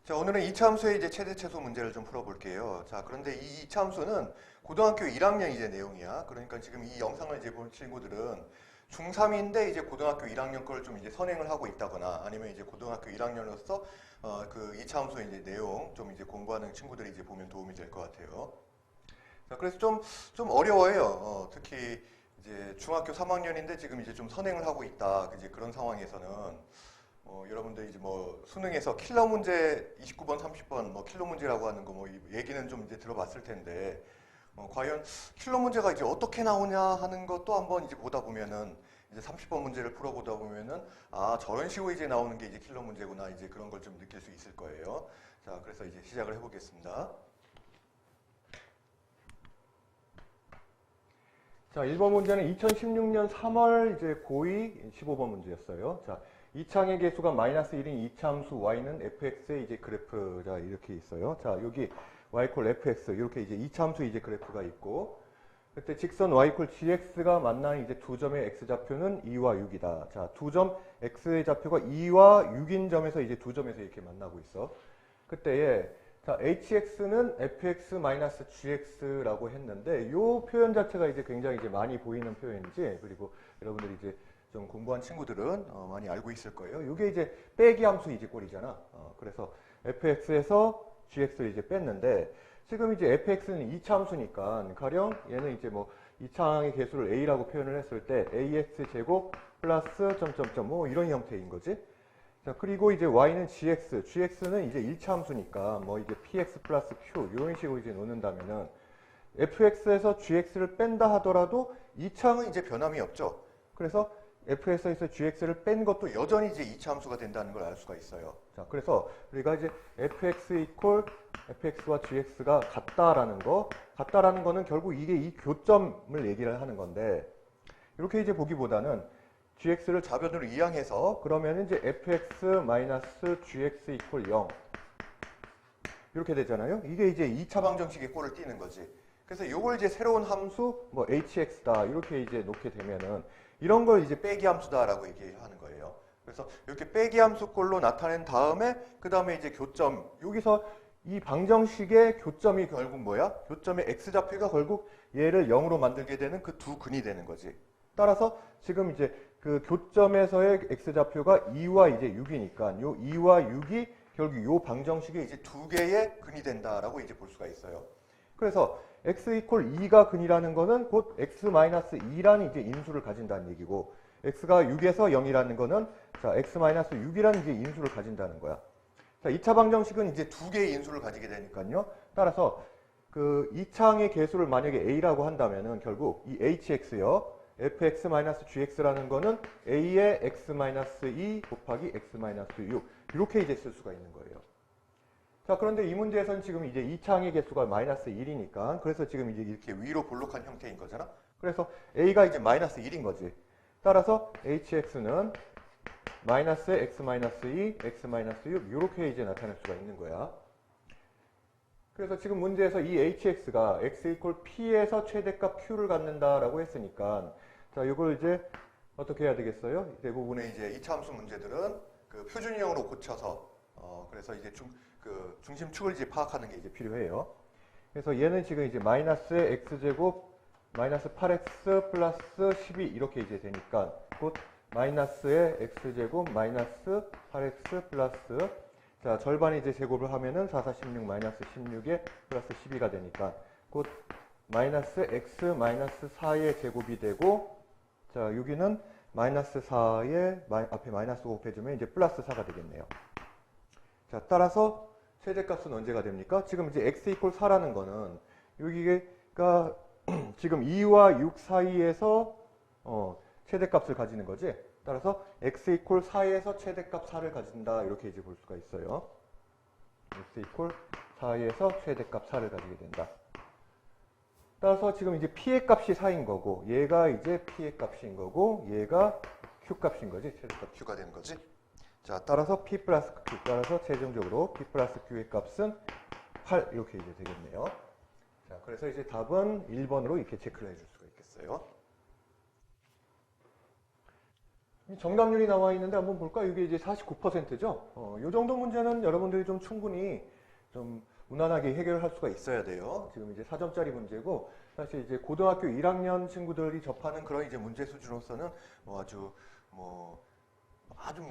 자, 오늘은 이차함수의 이제 최대 최소 문제를 좀 풀어볼게요. 자, 그런데 이 이차함수는 고등학교 1학년 이제 내용이야. 그러니까 지금 이 영상을 이제 본 친구들은 중3인데 이제 고등학교 1학년 걸 좀 이제 선행을 하고 있다거나 아니면 이제 고등학교 1학년으로서 그 이차함수의 이제 내용 좀 이제 공부하는 친구들이 이제 보면 도움이 될 것 같아요. 자, 그래서 좀 어려워요. 특히 이제 중학교 3학년인데 지금 이제 좀 선행을 하고 있다. 이제 그런 상황에서는 여러분들 이제 뭐 수능에서 킬러 문제 29번, 30번 뭐 킬러 문제라고 하는 거 뭐 얘기는 좀 이제 들어봤을 텐데 과연 킬러 문제가 이제 어떻게 나오냐 하는 것도 한번 이제 보다 보면은 이제 30번 문제를 풀어보다 보면은 아 저런 식으로 이제 나오는 게 이제 킬러 문제구나 이제 그런 걸 좀 느낄 수 있을 거예요. 자, 그래서 이제 시작을 해보겠습니다. 자, 1번 문제는 2016년 3월 이제 고2 15번 문제였어요. 자, 이창의 개수가 마이너스 1인 이차함수 y는 fx의 이제 그래프가 이렇게 있어요. 자, 여기 y 콜 fx 이렇게 이제 이차함수 이제 그래프가 있고 그때 직선 y 콜 gx가 만나는 이제 두 점의 x좌표는 2와 6이다. 자, 두 점 x의 좌표가 2와 6인 점에서 이제 두 점에서 이렇게 만나고 있어. 그때에 자, hx는 fx-gx라고 했는데 이 표현 자체가 이제 굉장히 이제 많이 보이는 표현이지. 그리고 여러분들이 이제 좀 공부한 친구들은 많이 알고 있을 거예요. 이게 이제 빼기 함수 이제 꼴이잖아. 그래서 fx에서 gx를 이제 뺐는데 지금 이제 fx는 2차 함수니까 가령 얘는 이제 뭐 2차항의 개수를 a라고 표현을 했을 때 ax 제곱 플러스 점점점 뭐 이런 형태인 거지. 자, 그리고 이제 y는 gx는 이제 1차 함수니까 뭐 이게 px 플러스 q 이런 식으로 이제 놓는다면은 fx에서 gx를 뺀다 하더라도 2차항은 이제 변함이 없죠. 그래서 fx에서 gx를 뺀 것도 여전히 이제 2차 함수가 된다는 걸 알 수가 있어요. 자, 그래서 우리가 이제 fx와 gx가 같다라는 거는 결국 이게 이 교점을 얘기를 하는 건데 이렇게 이제 보기보다는 gx를 좌변으로 이항해서 그러면 이제 fx-gx 이퀄 0 이렇게 되잖아요. 이게 이제 2차 방정식의 꼴을 띄는 거지. 그래서 이걸 이제 새로운 함수 뭐 hx다 이렇게 이제 놓게 되면은 이런 걸 이제 빼기 함수다라고 얘기하는 거예요. 그래서 이렇게 빼기 함수 꼴로 나타낸 다음에 그 다음에 이제 교점 여기서 이 방정식의 교점이 결국 뭐야? 교점의 x좌표가 결국 얘를 0으로 만들게 되는 그 두 근이 되는 거지. 따라서 지금 이제 그 교점에서의 x좌표가 2와 이제 6이니까 요 2와 6이 결국 요 방정식의 이제 두 개의 근이 된다라고 이제 볼 수가 있어요. 그래서 x 이퀄 2가 근이라는 거는 곧 x-2라는 이제 인수를 가진다는 얘기고 x가 6에서 0이라는 거는 자, x-6이라는 이제 인수를 가진다는 거야. 자, 2차 방정식은 이제 두 개의 인수를 가지게 되니까요. 따라서 그 2차항의 개수를 만약에 a라고 한다면은 결국 이 hx요. fx-gx라는 거는 a의 x-2 곱하기 x-6 이렇게 이제 쓸 수가 있는 거예요. 자, 그런데 이 문제에서는 지금 이제 2차항의 개수가 마이너스 1이니까 그래서 지금 이제 이렇게 위로 볼록한 형태인 거잖아. 그래서 a가 이제 마이너스 1인 거지. 따라서 hx는 마이너스 x-2, x-6 이렇게 이제 나타낼 수가 있는 거야. 그래서 지금 문제에서 이 hx가 x 이퀄 p에서 최대값 q를 갖는다라고 했으니까 자, 이걸 이제 어떻게 해야 되겠어요? 대부분의 이제 2차 함수 문제들은 그 표준형으로 고쳐서 그래서 이제 중심축을 이제 파악하는 게 이제 필요해요. 그래서 얘는 지금 이제 마이너스 x제곱 마이너스 8x 플러스 12 이렇게 이제 되니까 곧 마이너스의 x제곱 마이너스 8x 플러스 자, 절반에 이제 제곱을 하면은 4, 4, 16 마이너스 16에 플러스 12가 되니까 곧 마이너스 x 마이너스 4의 제곱이 되고 자, 여기는 마이너스 4에 앞에 마이너스 곱해주면 이제 플러스 4가 되겠네요. 자, 따라서 최대값은 언제가 됩니까? 지금 이제 x 이퀄 4라는 거는 여기가 지금 2와 6 사이에서 최대값을 가지는 거지. 따라서 x 이퀄 4에서 최대값 4를 가진다 이렇게 이제 볼 수가 있어요. x 이퀄 4에서 최대값 4를 가지게 된다. 따라서 지금 이제 p의 값이 4인 거고 얘가 이제 p의 값인 거고 얘가 q 값인 거지. 최대값 q가 되는 거지. 자, 따라서 p 플러스 q 따라서 최종적으로 p 플러스 q의 값은 8 이렇게 이제 되겠네요. 자, 그래서 이제 답은 1번으로 이렇게 체크를 해줄 수가 있겠어요. 정답률이 나와 있는데 한번 볼까? 이게 이제 49%죠? 이 정도 문제는 여러분들이 좀 충분히 좀 무난하게 해결할 수가 있어야 돼요. 지금 이제 4점짜리 문제고, 사실 이제 고등학교 1학년 친구들이 접하는 그런 이제 문제 수준으로서는 아주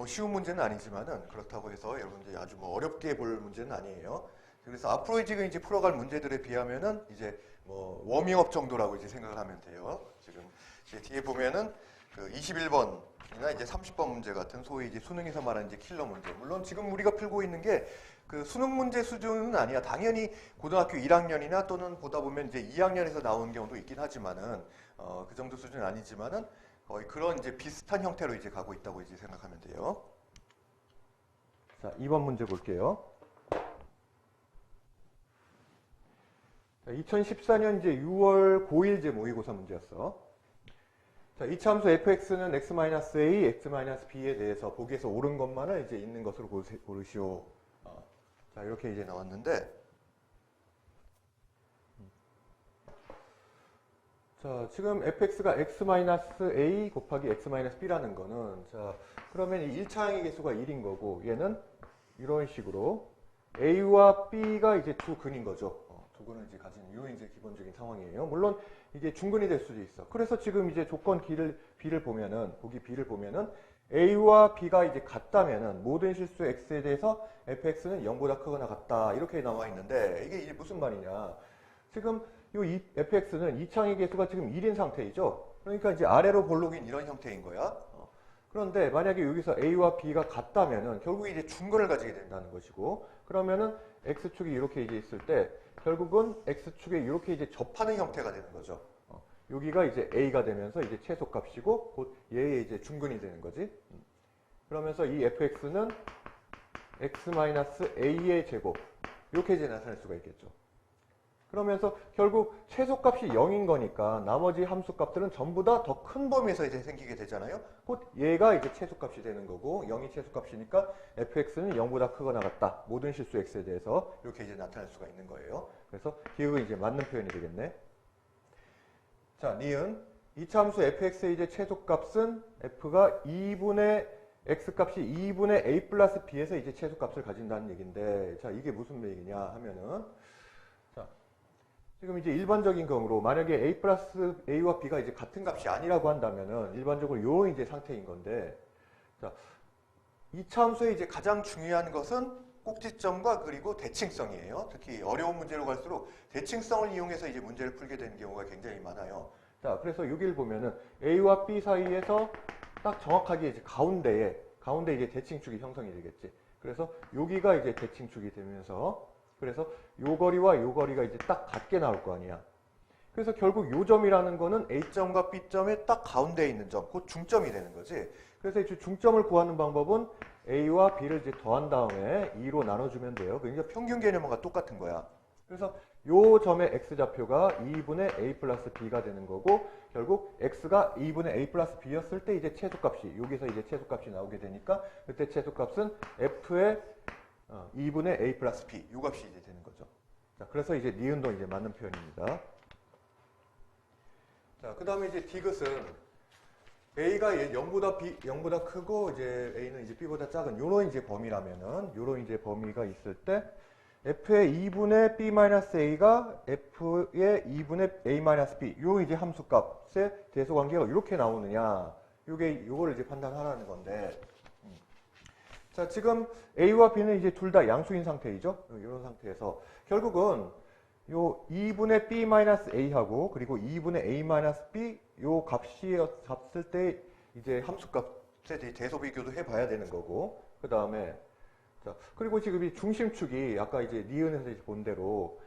쉬운 문제는 아니지만은 그렇다고 해서 여러분들이 아주 어렵게 볼 문제는 아니에요. 그래서 앞으로 지금 이제 풀어갈 문제들에 비하면은 이제 워밍업 정도라고 이제 생각을 하면 돼요. 지금 이제 뒤에 보면은 그 21번이나 이제 30번 문제 같은 소위 이제 수능에서 말하는 이제 킬러 문제. 물론 지금 우리가 풀고 있는 게 그 수능 문제 수준은 아니야. 당연히 고등학교 1학년이나 또는 보다 보면 이제 2학년에서 나오는 경우도 있긴 하지만은 그 정도 수준은 아니지만은 거의 그런 이제 비슷한 형태로 이제 가고 있다고 이제 생각하면 돼요. 자, 2번 문제 볼게요. 2014년 이제 6월 고1제 모의고사 문제였어. 자, 이차 함수 fx는 x-a, x-b에 대해서 보기에서 옳은 것만을 이제 있는 것으로 고르시오. 자, 이렇게 이제 나왔는데, 자, 지금 fx가 x-a 곱하기 x-b라는 거는, 자, 그러면 이 1차항의 개수가 1인 거고, 얘는 이런 식으로 a와 b가 이제 두 근인 거죠. 두 근을 이제 가진 이 이제 기본적인 상황이에요. 물론 이게 중근이 될 수도 있어. 그래서 지금 이제 조건 B를 보면은, 보기 B를 보면은 A와 B가 이제 같다면은 모든 실수 X에 대해서 fx는 0보다 크거나 같다. 이렇게 나와 있는데 이게 이제 무슨 말이냐. 지금 이 fx는 2차항의 개수가 지금 1인 상태이죠. 그러니까 이제 아래로 볼록인 이런 형태인 거야. 그런데 만약에 여기서 A와 B가 같다면은 결국 이제 중근을 가지게 된다는 것이고, 그러면은 X축이 이렇게 이제 있을 때 결국은 X축에 이렇게 이제 접하는 형태가 되는 거죠. 여기가 이제 A가 되면서 이제 최소값이고 곧 얘의 이제 중근이 되는 거지. 그러면서 이 fx는 x-a의 제곱 이렇게 이제 나타낼 수가 있겠죠. 그러면서 결국 최소값이 0인 거니까 나머지 함수값들은 전부 다 더 큰 범위에서 이제 생기게 되잖아요. 곧 얘가 이제 최소값이 되는 거고 0이 최소값이니까 fx는 0보다 크거나 같다. 모든 실수 x에 대해서 이렇게 이제 나타낼 수가 있는 거예요. 그래서 기억은 이제 맞는 표현이 되겠네. 자, 니은 2차 함수 fx의 이제 최소값은 f가 2분의 x값이 2분의 a 플러스 b에서 이제 최소값을 가진다는 얘기인데, 자, 이게 무슨 얘기냐 하면은, 자, 지금 이제 일반적인 경우로 만약에 a와 b가 이제 같은 값이 아니라고 한다면은 일반적으로 요 이제 상태인 건데, 자, 2차 함수의 이제 가장 중요한 것은 꼭지점과 그리고 대칭성이에요. 특히 어려운 문제로 갈수록 대칭성을 이용해서 이제 문제를 풀게 되는 경우가 굉장히 많아요. 자, 그래서 여기를 보면은 A와 B 사이에서 딱 정확하게 이제 가운데 이제 대칭축이 형성이 되겠지. 그래서 여기가 이제 대칭축이 되면서 그래서 요 거리와 요 거리가 이제 딱 같게 나올 거 아니야. 그래서 결국 요 점이라는 거는 A점과 B점의 딱 가운데에 있는 점, 곧 중점이 되는 거지. 그래서 이제 중점을 구하는 방법은 A와 B를 이제 더한 다음에 2로 나눠주면 돼요. 그러니까 평균 개념과 똑같은 거야. 그래서 요 점의 x좌표가 2분의 a 플러스 b가 되는 거고, 결국 x가 2분의 a 플러스 b였을 때 이제 최소값이 여기서 이제 최소값이 나오게 되니까 그때 최소값은 f의 2분의 a 플러스 b 요 값이 이제 되는 거죠. 자, 그래서 이제 니은도 이제 맞는 표현입니다. 자, 그 다음에 이제 디귿은 A가 0보다 크고 이제 A는 이제 B보다 작은 요런 이제 범위라면은 요런 이제 범위가 있을 때 F의 2분의 B-A가 F의 2분의 A-B 요 이제 함수값의 대소 관계가 이렇게 나오느냐 요거를 이제 판단하라는 건데, 자, 지금 A와 B는 이제 둘 다 양수인 상태이죠. 이런 상태에서 결국은 요 2분의 B-A하고 그리고 2분의 A-B 요 값을 때 이제 함수값에 대소 비교도 해봐야 되는 거고, 그 다음에 자, 그리고 지금 이 중심축이 아까 이제 니은에서 이제 본 대로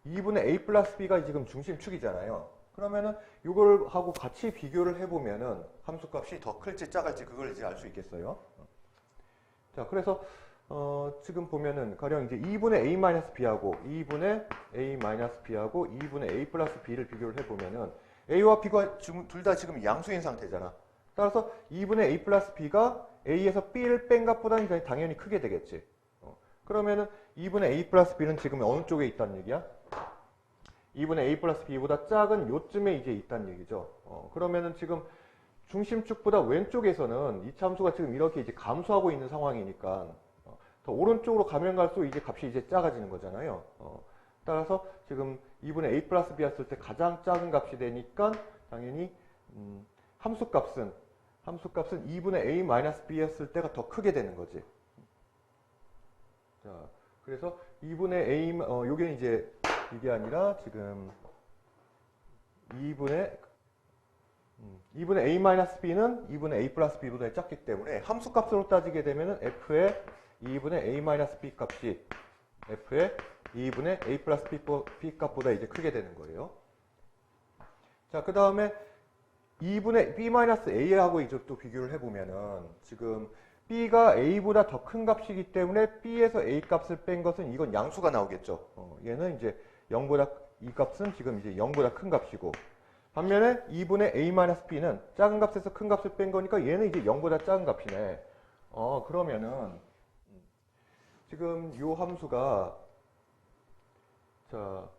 2분의 A 플러스 B가 지금 중심축이잖아요. 그러면은 이걸 하고 같이 비교를 해보면은 함수값이 더 클지 작을지 그걸 이제 알 수 있겠어요. 자, 그래서 지금 보면은 가령 이제 2분의 A-B하고 2분의 A-B하고 2분의 A 플러스 B를 비교를 해보면은 A와 B가 둘 다 지금 양수인 상태잖아. 따라서 2분의 A 플러스 B가 A에서 B를 뺀 값보다는 당연히 크게 되겠지. 그러면은 2분의 A 플러스 B는 지금 어느 쪽에 있다는 얘기야? 2분의 A 플러스 B보다 작은 요쯤에 이제 있다는 얘기죠. 그러면은 지금 중심축보다 왼쪽에서는 이차함수가 지금 이렇게 이제 감소하고 있는 상황이니까 더 오른쪽으로 가면 갈수록 이제 값이 이제 작아지는 거잖아요. 따라서 지금 2분의 a 플러스 b였을 때 가장 작은 값이 되니까 당연히 함수값은 2분의 a 마이너스 b였을 때가 더 크게 되는 거지. 자, 그래서 2분의 a 요게 이제 이게 아니라 지금 2분의 a 마이너스 b는 2분의 a 플러스 b보다 작기 때문에 함수값으로 따지게 되면은 f의 2분의 a 마이너스 b 값이 f의 2분의 a 플러스 b 값보다 이제 크게 되는 거예요. 자, 그 다음에 2분의 b 마이너스 a하고 이제 또 비교를 해보면은 지금 b가 a보다 더 큰 값이기 때문에 b에서 a 값을 뺀 것은 이건 양수가 나오겠죠. 얘는 이제 0보다 이 값은 지금 이제 0보다 큰 값이고, 반면에 2분의 a 마이너스 b는 작은 값에서 큰 값을 뺀 거니까 얘는 이제 0보다 작은 값이네. 그러면은 지금 요 함수가 자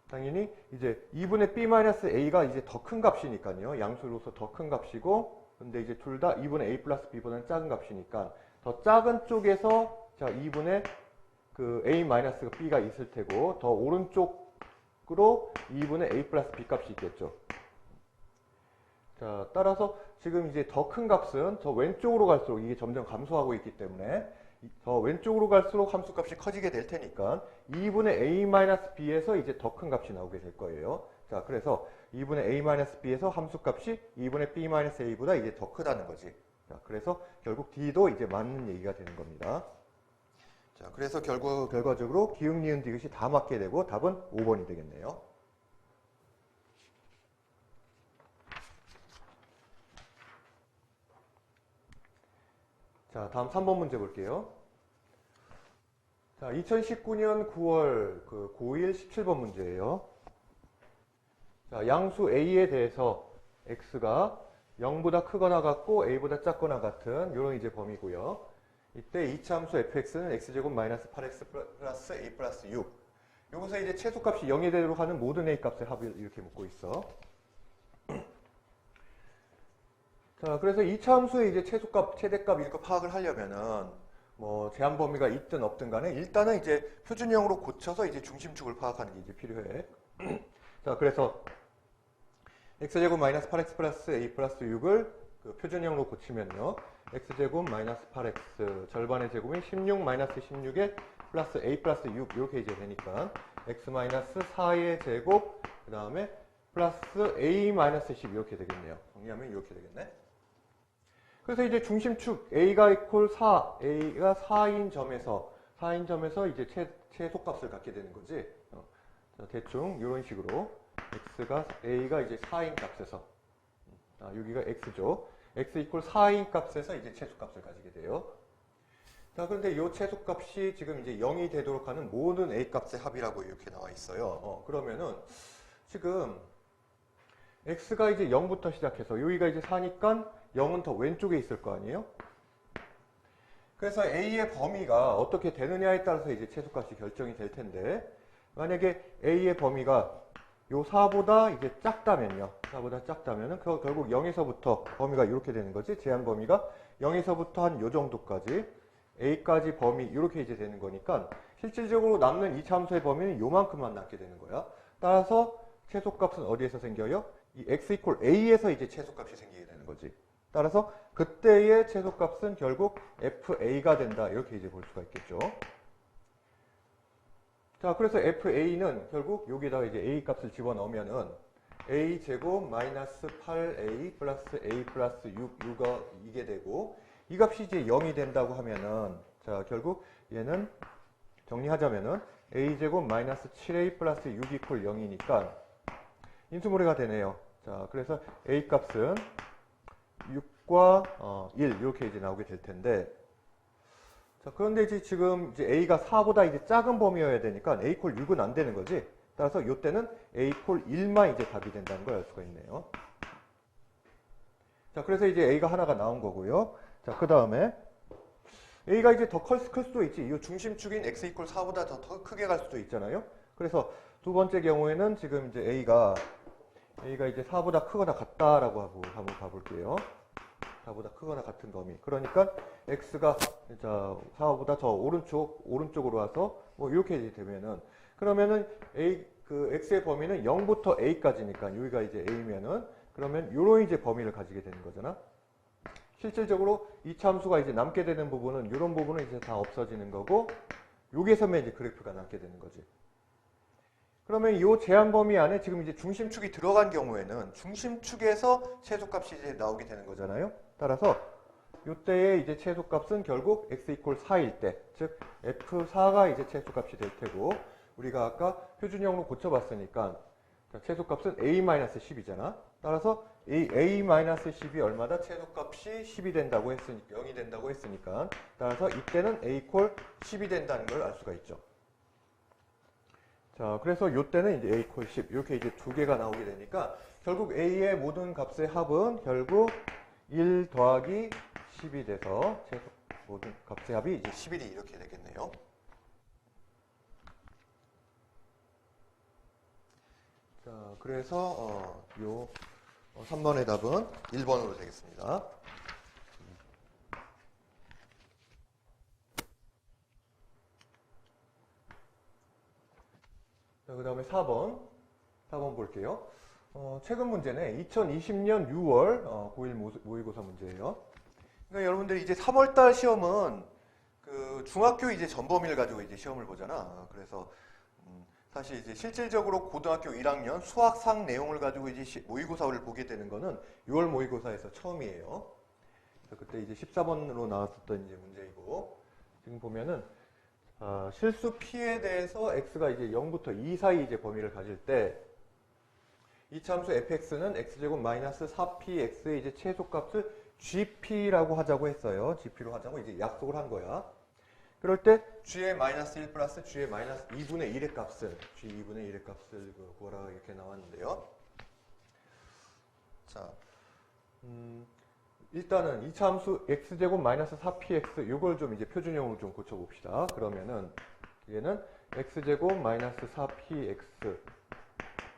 당연히 이제 2분의 b 마이너스 a가 이제 더 큰 값이니까요. 양수로서 더 큰 값이고, 근데 이제 둘 다 2분의 a 플러스 b보다는 작은 값이니까 더 작은 쪽에서 자 2분의 그 a 마이너스 b가 있을 테고, 더 오른쪽으로 2분의 a 플러스 b 값이 있겠죠. 자, 따라서 지금 이제 더 큰 값은 더 왼쪽으로 갈수록 이게 점점 감소하고 있기 때문에 더 왼쪽으로 갈수록 함수값이 커지게 될 테니까 2분의 a-b에서 이제 더 큰 값이 나오게 될 거예요. 자, 그래서 2분의 a-b에서 함수값이 2분의 b-a보다 이제 더 크다는 거지. 자, 그래서 결국 d도 이제 맞는 얘기가 되는 겁니다. 자, 그래서 결과적으로 기역, 니은, 디귿이 다 맞게 되고 답은 5번이 되겠네요. 자, 다음 3번 문제 볼게요. 자, 2019년 9월 고1 17번 문제예요. 자, 양수 a에 대해서 x가 0보다 크거나 같고 a보다 작거나 같은 이런 이제 범위고요. 이때 이차함수 fx는 x제곱 마이너스 8x 플러스 a 플러스 6. 여기서 이제 최소값이 0이 되도록 하는 모든 a 값의 합을 이렇게 묻고 있어. 자, 그래서 이차함수의 이제 최소값, 최대값 이런 거 파악을 하려면은 뭐 제한 범위가 있든 없든 간에 일단은 이제 표준형으로 고쳐서 이제 중심축을 파악하는 게 이제 필요해. 자, 그래서 x제곱 마이너스 8x 플러스 a 플러스 6을 그 표준형으로 고치면요. x제곱 마이너스 8x 절반의 제곱인 16 마이너스 16에 플러스 a 플러스 6 이렇게 이제 되니까 x 마이너스 4의 제곱 그 다음에 플러스 a 마이너스 10 이렇게 되겠네요. 정리하면 이렇게 되겠네. 그래서 이제 중심축 a가 이퀄 4, a가 4인 점에서 이제 최소값을 갖게 되는 거지. 대충 이런 식으로 a가 이제 4인 값에서 여기가 x죠. x 이퀄 4인 값에서 이제 최소값을 가지게 돼요. 자, 그런데 이 최소값이 지금 이제 0이 되도록 하는 모든 a 값의 합이라고 이렇게 나와 있어요. 그러면은 지금 x가 이제 0부터 시작해서 여기가 이제 4니까 0은 더 왼쪽에 있을 거 아니에요? 그래서 a의 범위가 어떻게 되느냐에 따라서 이제 최소값이 결정이 될 텐데, 만약에 a의 범위가 요 4보다 이제 작다면요. 4보다 작다면은 결국 0에서부터 범위가 이렇게 되는 거지. 제한 범위가 0에서부터 한 요 정도까지 a까지 범위 이렇게 이제 되는 거니까 실질적으로 남는 이차함수의 범위는 요만큼만 남게 되는 거야. 따라서 최소값은 어디에서 생겨요? 이 x 이퀄 a에서 이제 최소값이 생기게 되는 거지. 따라서 그때의 최소값은 결국 fa가 된다. 이렇게 이제 볼 수가 있겠죠. 자, 그래서 fa는 결국 여기다가 이제 a 값을 집어넣으면은 a 제곱 마이너스 8a 플러스 a 플러스 6, 이게 되고, 이 값이 이제 0이 된다고 하면은, 자, 결국 얘는 정리하자면은 a 제곱 마이너스 7a 플러스 6 이퀄 0이니까 인수분해가 되네요. 자, 그래서 a 값은 6과 1 이렇게 이제 나오게 될 텐데, 자, 그런데 이제 지금 이제 a가 4보다 이제 작은 범위여야 되니까 a 콜 6은 안 되는 거지. 따라서 이때는 a 콜 1만 이제 답이 된다는 걸 알 수가 있네요. 자, 그래서 이제 a가 하나가 나온 거고요. 자, 그 다음에 a가 이제 더 클 수도 있지. 이 중심축인 x 이퀄 4보다 더 크게 갈 수도 있잖아요. 그래서 두 번째 경우에는 지금 이제 a가 a가 이제 4보다 크거나 같다라고 하고 한번 봐볼게요. 4보다 크거나 같은 범위. 그러니까 x가 자 4보다 저 오른쪽으로 와서 뭐 이렇게 이제 되면은 그러면은 그 x의 범위는 0부터 a까지니까 여기가 이제 a면은 그러면 요런 이제 범위를 가지게 되는 거잖아. 실질적으로 이 참수가 이제 남게 되는 부분은 이런 부분은 이제 다 없어지는 거고 여기에서만 이제 그래프가 남게 되는 거지. 그러면 이 제한 범위 안에 지금 이제 중심축이 들어간 경우에는 중심축에서 최소값이 이제 나오게 되는 거잖아요. 따라서 이때의 이제 최소값은 결국 x 이퀄 4일 때, 즉 f4가 이제 최소값이 될 테고 우리가 아까 표준형으로 고쳐봤으니까 최소값은 a-10이잖아. 따라서 a-10이 얼마다? 최소값이 10이 된다고 했으니까 0이 된다고 했으니까 따라서 이때는 a 이퀄 10이 된다는 걸 알 수가 있죠. 자, 그래서 이때는 이제 a 이퀄 10 이렇게 이제 두 개가 나오게 되니까 결국 a의 모든 값의 합은 결국 1 더하기 10이 돼서 모든 값의 합이 이제 11이 이렇게 되겠네요. 자, 그래서 요 3번의 답은 1번으로 되겠습니다. 자, 그 다음에 4번 볼게요. 최근 문제는 2020년 6월 고1 모의고사 문제예요. 그러니까 여러분들이 이제 3월달 시험은 그 중학교 이제 전범위를 가지고 이제 시험을 보잖아. 그래서 사실 이제 실질적으로 고등학교 1학년 수학상 내용을 가지고 이제 모의고사를 보게 되는 거는 6월 모의고사에서 처음이에요. 그래서 그때 이제 14번으로 나왔었던 이제 문제이고 지금 보면은 실수 p에 대해서 x가 이제 0부터 2 사이 이제 범위를 가질 때 이 참수 fx는 x제곱 마이너스 4px의 이제 최소값을 gp라고 하자고 했어요. gp로 하자고 이제 약속을 한 거야. 그럴 때 g의 마이너스 1 플러스 g의 마이너스 2분의 1의 값을 g 2분의 1의 값을 구하라 이렇게 나왔는데요. 자, 일단은 이 참수 x제곱 마이너스 4px 이걸 좀 이제 표준형으로 좀 고쳐봅시다. 그러면은 얘는 x제곱 마이너스 4px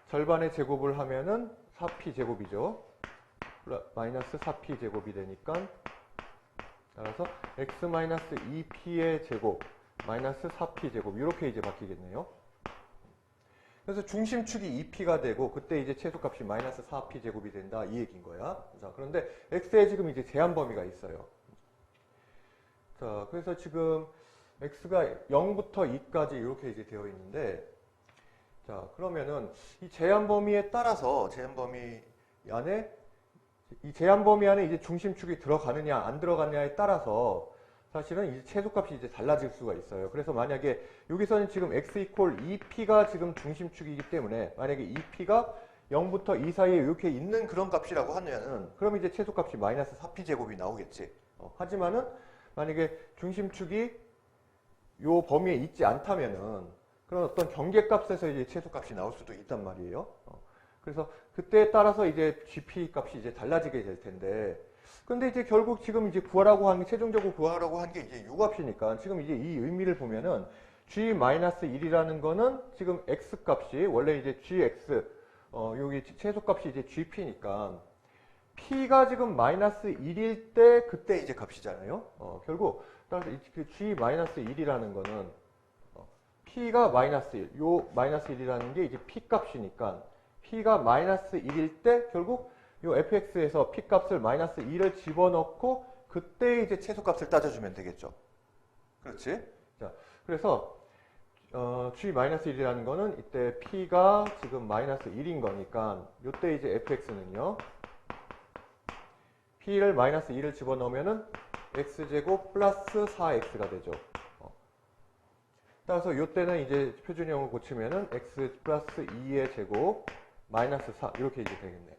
절반의 제곱을 하면은 4p 제곱이죠. 마이너스 4p 제곱이 되니까 따라서 x 마이너스 2p의 제곱 마이너스 4p 제곱 이렇게 이제 바뀌겠네요. 그래서 중심축이 2p가 되고 그때 이제 최소값이 마이너스 4p 제곱이 된다 이 얘기인 거야. 자, 그런데 x에 지금 이제 제한 범위가 있어요. 자, 그래서 지금 x가 0부터 2까지 이렇게 이제 되어 있는데 자, 그러면은 이 제한 범위에 따라서 제한 범위 안에 이제 중심축이 들어가느냐 안 들어가느냐에 따라서 사실은 이제 최소값이 이제 달라질 수가 있어요. 그래서 만약에 여기서는 지금 x 이퀄 2p가 지금 중심축이기 때문에 만약에 2p가 0부터 2 사이에 이렇게 있는 그런 값이라고 하면은 그럼 이제 최소값이 마이너스 4p 제곱이 나오겠지. 하지만은 만약에 중심축이 요 범위에 있지 않다면은 그런 어떤 경계값에서 이제 최소값이 나올 수도 있단 말이에요. 그래서 그때에 따라서 이제 GP 값이 이제 달라지게 될 텐데, 근데 이제 결국 지금 이제 구하라고 한 게, 최종적으로 구하라고 한 게 이제 요 값이니까, 지금 이제 이 의미를 보면은 G-1이라는 거는 지금 X 값이, 원래 이제 GX, 여기 최소값이 이제 GP니까, P가 지금 마이너스 1일 때, 그때 이제 값이잖아요. 결국, 따라서 그 G-1이라는 거는, P가 마이너스 1, 요 마이너스 1이라는 게 이제 P 값이니까, P가 마이너스 1일 때 결국 요 fx에서 P 값을 마이너스 2를 집어넣고 그때 이제 최소값을 따져주면 되겠죠. 그렇지? 자, 그래서 G-1이라는 거는 이때 P가 지금 마이너스 1인 거니까 요때 이제 fx는요. P를 마이너스 2를 집어넣으면은 x제곱 플러스 4x가 되죠. 따라서 요때는 이제 표준형을 고치면은 x 플러스 2의 제곱 마이너스 4 이렇게 이제 되겠네.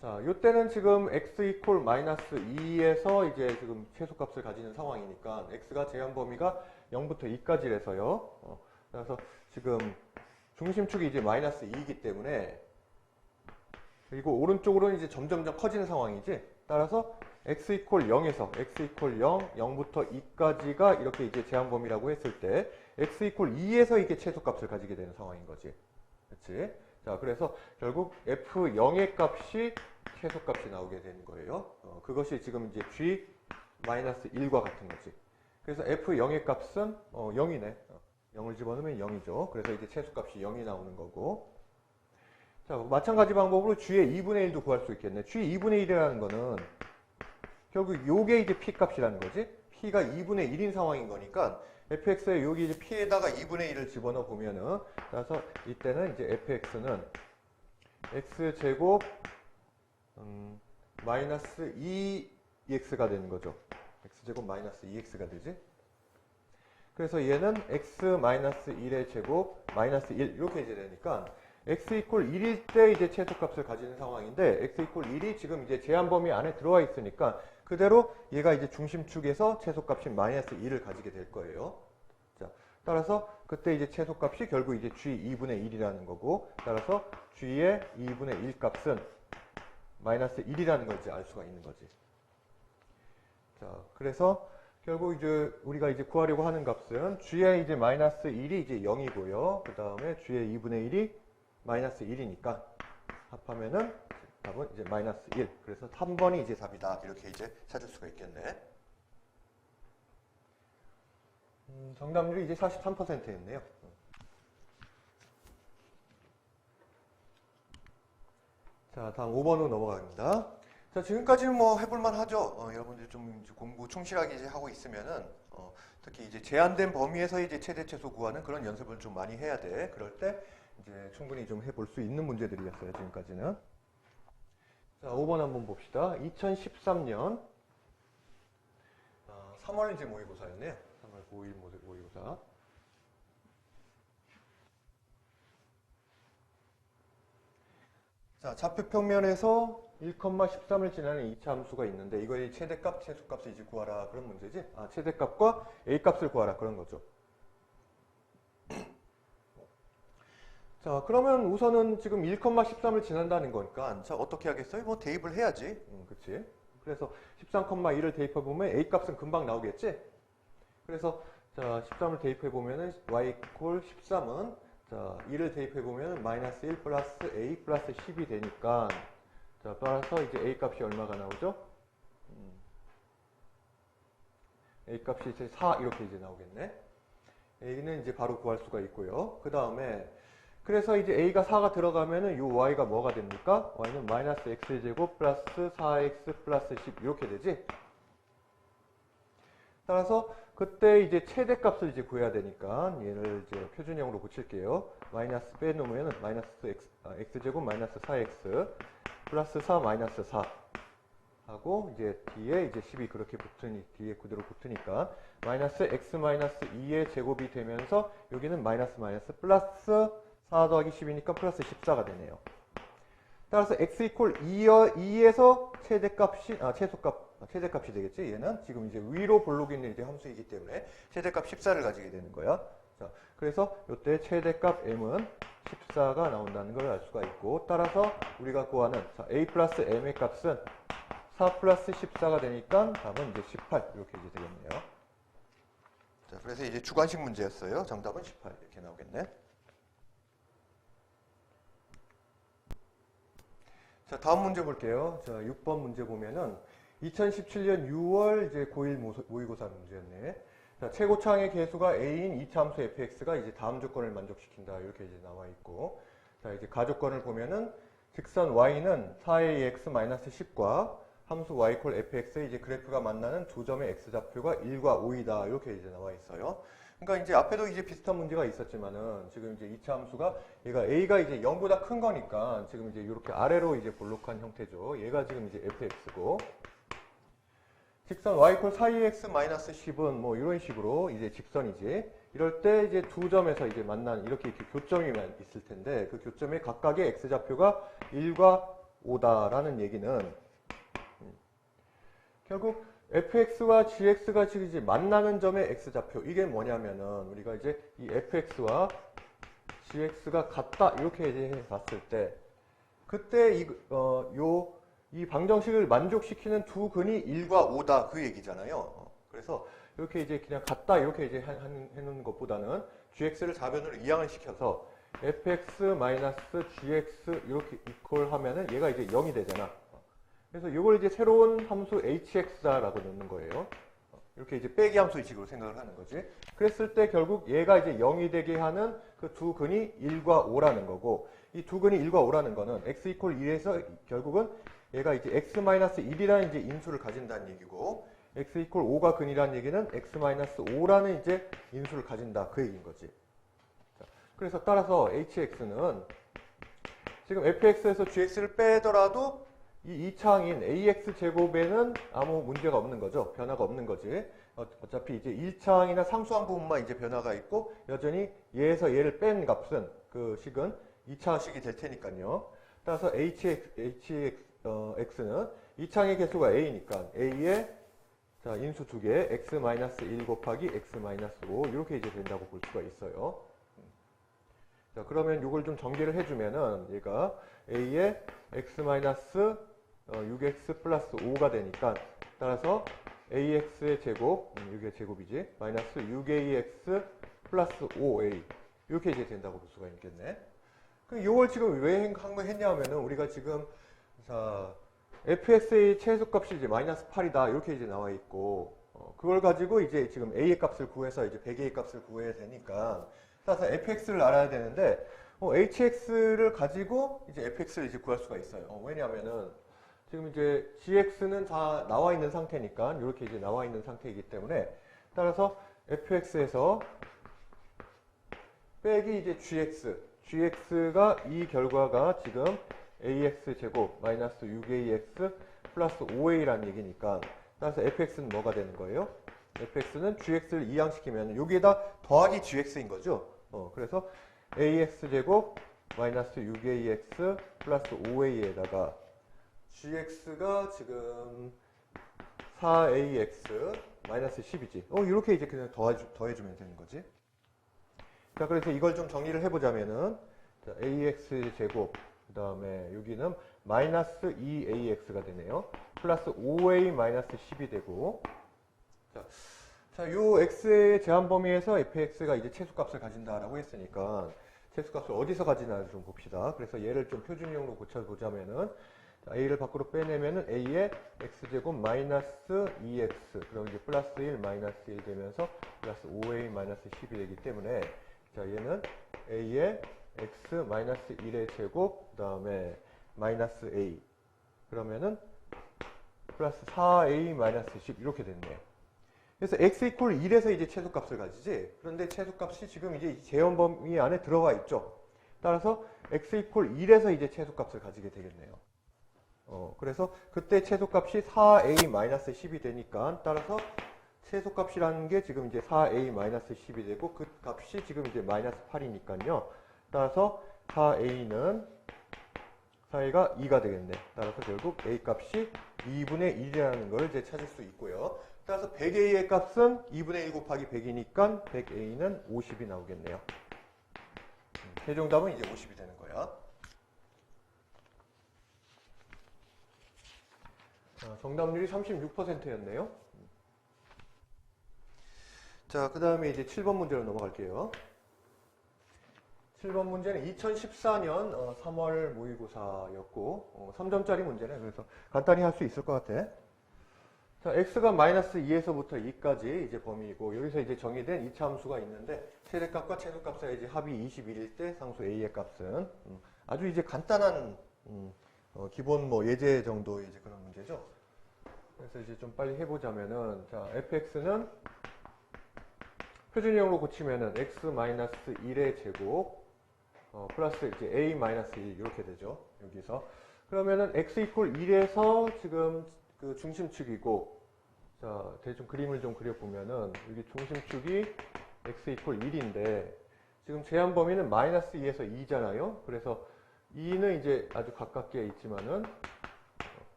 자, 요때는 지금 x 이퀄 마이너스 2에서 이제 지금 최소값을 가지는 상황이니까 x가 제한 범위가 0부터 2까지라서요. 그래서 지금 중심축이 이제 마이너스 2이기 때문에 그리고 오른쪽으로는 이제 점점점 커지는 상황이지. 따라서 x 이퀄 0에서 x 이퀄 0, 0부터 2까지가 이렇게 이제 제한 범위라고 했을 때 x 이퀄 2에서 이게 최소값을 가지게 되는 상황인 거지. 그렇지? 자, 그래서 결국 f0의 값이 최소값이 나오게 되는 거예요. 그것이 지금 이제 g-1과 같은 거지. 그래서 f0의 값은 0이네. 0을 집어넣으면 0이죠. 그래서 이제 최소값이 0이 나오는 거고. 자, 마찬가지 방법으로 g의 2분의 1도 구할 수 있겠네. g 2분의 1이라는 거는 결국 요게 이제 p 값이라는 거지. p가 2분의 1인 상황인 거니까 fx에 여기 이제 p에다가 2분의 1을 집어넣어 보면은, 그래서 이때는 이제 fx는 x제곱 마이너스 2x가 되는 거죠. x제곱 마이너스 2x가 되지. 그래서 얘는 x 마이너스 1의 제곱 마이너스 1 이렇게 이제 되니까 x 이퀄 1일 때 이제 최소값을 가지는 상황인데, x 이퀄 1이 지금 이제 제한 범위 안에 들어와 있으니까 그대로 얘가 이제 중심축에서 최소값인 마이너스 1을 가지게 될 거예요. 자, 따라서 그때 이제 최소값이 결국 이제 g 2분의 1이라는 거고, 따라서 g의 2분의 1 값은 마이너스 1이라는 걸 이제 알 수가 있는 거지. 자, 그래서 결국 이제 우리가 이제 구하려고 하는 값은 g의 이제 마이너스 1이 이제 0이고요. 그 다음에 g의 2분의 1이 마이너스 1이니까 합하면은 답은 이제 마이너스 1. 그래서 3번이 이제 답이다. 이렇게 이제 찾을 수가 있겠네. 정답률이 이제 43%였네요. 자, 다음 5번으로 넘어갑니다. 자, 지금까지는 뭐 해볼만 하죠. 여러분들 좀 이제 공부 충실하게 이제 하고 있으면은, 특히 이제 제한된 범위에서 이제 최대 최소 구하는 그런 연습을 좀 많이 해야 돼. 그럴 때 이제 충분히 좀 해볼 수 있는 문제들이었어요, 지금까지는. 자, 5번 한번 봅시다. 2013년 3월 이제 모의고사였네요. 3월 9일 모의고사. 자, 좌표 평면에서 1,13을 지나는 2차 함수가 있는데, 이거의 최대값, 최소값을 이제 구하라 그런 문제지. 최대값과 A값을 구하라 그런 거죠. 자, 그러면 우선은 지금 1,13을 지난다는 거니까, 자, 어떻게 하겠어요? 뭐 대입을 해야지. 그치? 그래서 13,1을 대입해보면 A값은 금방 나오겠지? 그래서 자, 13을 대입해보면은 y 이퀄 13은 자, 2를 대입해보면 마이너스 1 플러스 a 플러스 10이 되니까, 자, 따라서 이제 a 값이 얼마가 나오죠? a 값이 이제 4 이렇게 이제 나오겠네. a는 이제 바로 구할 수가 있고요. 그 다음에 그래서 이제 a가 4가 들어가면은 요 y가 뭐가 됩니까? y는 마이너스 x제곱 플러스 4x 플러스 10 이렇게 되지. 따라서 그때 이제 최대값을 이제 구해야 되니까 얘를 이제 표준형으로 고칠게요. 마이너스 빼놓으면 마이너스 x제곱 마이너스 4x 플러스 4 마이너스 4 하고 이제 뒤에 이제 10이 그렇게 뒤에 그대로 붙으니까 마이너스 x 마이너스 2의 제곱이 되면서 여기는 마이너스 마이너스 플러스 4 더하기 10이니까 플러스 14가 되네요. 따라서 x 이퀄 2에서 최대값이 최대값이 되겠지. 얘는 지금 이제 위로 볼록 있는 이제 함수이기 때문에 최대값 14를 가지게 되는 거야. 자, 그래서 이때 최대값 m은 14가 나온다는 걸 알 수가 있고, 따라서 우리가 구하는 자, a 플러스 m의 값은 4 플러스 14가 되니까 답은 이제 18 이렇게 이제 되겠네요. 자, 그래서 이제 주관식 문제였어요. 정답은 18 이렇게 나오겠네. 자, 다음 문제 볼게요. 자, 6번 문제 보면은 2017년 6월 이제 고1 모의고사 문제였네. 자, 최고차항의 계수가 a인 이차함수 fx가 이제 다음 조건을 만족시킨다 이렇게 이제 나와 있고, 자, 이제 가조건을 보면은 직선 y는 4ax-10과 함수 y 콜 fx의 이제 그래프가 만나는 두 점의 x좌표가 1과 5이다 이렇게 이제 나와 있어요. 그러니까 이제 앞에도 이제 비슷한 문제가 있었지만은 지금 이제 이차 함수가 얘가 a가 이제 0보다 큰 거니까 지금 이제 이렇게 아래로 이제 볼록한 형태죠. 얘가 지금 이제 fx고, 직선 y 콜 4ax-10은 뭐 이런 식으로 이제 직선이지. 이럴 때 이제 두 점에서 이제 만난 이렇게 교점이 있을 텐데, 그 교점의 각각의 x좌표가 1과 5다라는 얘기는 결국 fx와 gx가 지금 이제 만나는 점의 x좌표, 이게 뭐냐면은 우리가 이제 이 fx와 gx가 같다 이렇게 이제 봤을 때, 그때 이 방정식을 만족시키는 두 근이 1과 5다 그 얘기잖아요. 그래서 이렇게 이제 그냥 같다 이렇게 이제 해놓는 것보다는 gx를 좌변으로 이항을 시켜서 fx 마이너스 gx 이렇게 이퀄 하면은 얘가 이제 0이 되잖아. 그래서 이걸 이제 새로운 함수 hx다라고 넣는 거예요. 이렇게 이제 빼기 함수식으로 생각을 하는 거지. 그랬을 때 결국 얘가 이제 0이 되게 하는 그 두 근이 1과 5라는 거고, 이 두 근이 1과 5라는 거는 x 이퀄 1에서 결국은 얘가 이제 x 마이너스 1이라는 이제 인수를 가진다는 얘기고, x 이퀄 5가 근이라는 얘기는 x 마이너스 5라는 이제 인수를 가진다 그 얘기인 거지. 자, 그래서 따라서 hx는 지금 fx에서 gx를 빼더라도 이 2차항인 ax 제곱에는 아무 문제가 없는 거죠. 변화가 없는 거지. 어차피 이제 1차항이나 상수항 부분만 이제 변화가 있고, 여전히 얘에서 얘를 뺀 값은 그 식은 2차식이 될 테니까요. 따라서 x는 2차항의 개수가 a니까 a의 자, 인수 두 개, x-1 곱하기 x-5 이렇게 이제 된다고 볼 수가 있어요. 자, 그러면 이걸 좀 전개를 해주면은 얘가 a의 x-6x 플러스 5가 되니까, 따라서 ax의 제곱, 이게 제곱이지, 마이너스 6ax 플러스 5a 이렇게 이제 된다고 볼 수가 있겠네. 그럼 이걸 지금 왜 한 거 했냐면은 우리가 지금 자 fx의 최소값이 이제 마이너스 8이다 이렇게 이제 나와 있고, 그걸 가지고 이제 지금 a의 값을 구해서 이제 100a의 값을 구해야 되니까, 따라서 fx를 알아야 되는데, hx를 가지고 이제 fx를 이제 구할 수가 있어요. 왜냐하면은 지금 이제 gx는 다 나와 있는 상태니까, 이렇게 이제 나와 있는 상태이기 때문에, 따라서 fx에서 빼기 이제 gx가 이 결과가 지금 ax 제곱 마이너스 6ax 플러스 5a라는 얘기니까, 따라서 fx는 뭐가 되는 거예요? fx는 gx를 이항시키면 여기에다 더하기 gx인 거죠. 그래서 ax 제곱 마이너스 6ax 플러스 5a에다가 gx가 지금 4ax 마이너스 10이지. 이렇게 이제 그냥 더해주면 되는 거지. 자, 그래서 이걸 좀 정리를 해보자면은, 자, ax 제곱, 그 다음에 여기는 마이너스 2ax가 되네요. 플러스 5a 마이너스 10이 되고, 자, 요 x의 제한 범위에서 fx가 이제 최소값을 가진다라고 했으니까, 최소값을 어디서 가지나를 좀 봅시다. 그래서 얘를 좀 표준형으로 고쳐보자면은, a를 밖으로 빼내면은 a의 x제곱 마이너스 2x, 그럼 이제 플러스 1 마이너스 1 되면서 플러스 5a 마이너스 10이 되기 때문에, 자, 얘는 a의 x 마이너스 1의 제곱, 그 다음에 마이너스 a, 그러면은 플러스 4a 마이너스 10 이렇게 됐네. 그래서 x 이퀄 1에서 이제 최소값을 가지지. 그런데 최소값이 지금 이제 제한 범위 안에 들어가 있죠. 따라서 x 이퀄 1에서 이제 최소값을 가지게 되겠네요. 그래서 그때 최소값이 4a 마이너스 10이 되니까, 따라서 최소값이라는 게 지금 이제 4a 마이너스 10이 되고, 그 값이 지금 이제 마이너스 8이니까요. 따라서 4a는 4a가 2가 되겠네. 따라서 결국 a 값이 2분의 1이라는 걸 이제 찾을 수 있고요. 따라서 100a의 값은 2분의 1 곱하기 100이니까 100a는 50이 나오겠네요. 최종답은 이제 50이 되는 거야. 정답률이 36%였네요. 자, 그 다음에 이제 7번 문제로 넘어갈게요. 7번 문제는 2014년 3월 모의고사였고, 3점짜리 문제네. 그래서 간단히 할 수 있을 것 같아. 자, x가 마이너스 2에서부터 2까지 이제 범위이고, 여기서 이제 정의된 2차 함수가 있는데, 최대값과 최소값 사이 이제 합이 21일 때 상수 a의 값은, 아주 이제 간단한, 기본 뭐 예제 정도의 이제 그런 문제죠. 그래서 이제 좀 빨리 해보자면은, 자, fx는 표준형으로 고치면은 x-1의 제곱, 플러스 이제 a-1 이렇게 되죠. 여기서. 그러면은 x 이퀄 1에서 지금 그 중심축이고, 자, 대충 그림을 좀 그려보면은, 여기 중심축이 x 이퀄 1인데, 지금 제한 범위는 마이너스 2에서 2잖아요. 그래서 2는 이제 아주 가깝게 있지만은,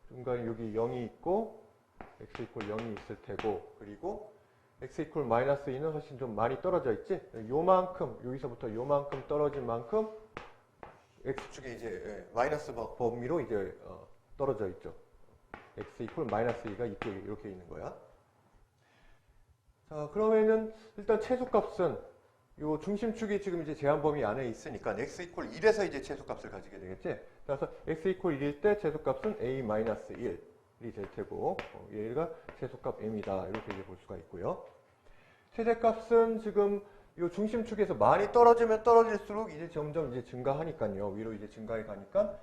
중간에 여기 0이 있고, x 이퀄 0이 있을 테고, 그리고 x 이퀄 마이너스 2는 훨씬 좀 많이 떨어져 있지? 요만큼, 여기서부터 요만큼 떨어진 만큼, x축에 이제 마이너스 범위로 이제 떨어져 있죠. x 이퀄 마이너스 2가 이렇게 있는 거야. 자, 그러면은 일단 최소값은 요 중심축이 지금 이제 제한 범위 안에 있으니까 x 이퀄 1에서 이제 최소값을 가지게 되겠지. 따라서 x 이퀄 1일 때 최소값은 a-1이 될 테고 얘가 최소값 m이다. 이렇게 이제 볼 수가 있고요. 최대값은 지금 요 중심축에서 많이 떨어지면 떨어질수록 이제 점점 이제 증가하니까요. 위로 이제 증가해 가니까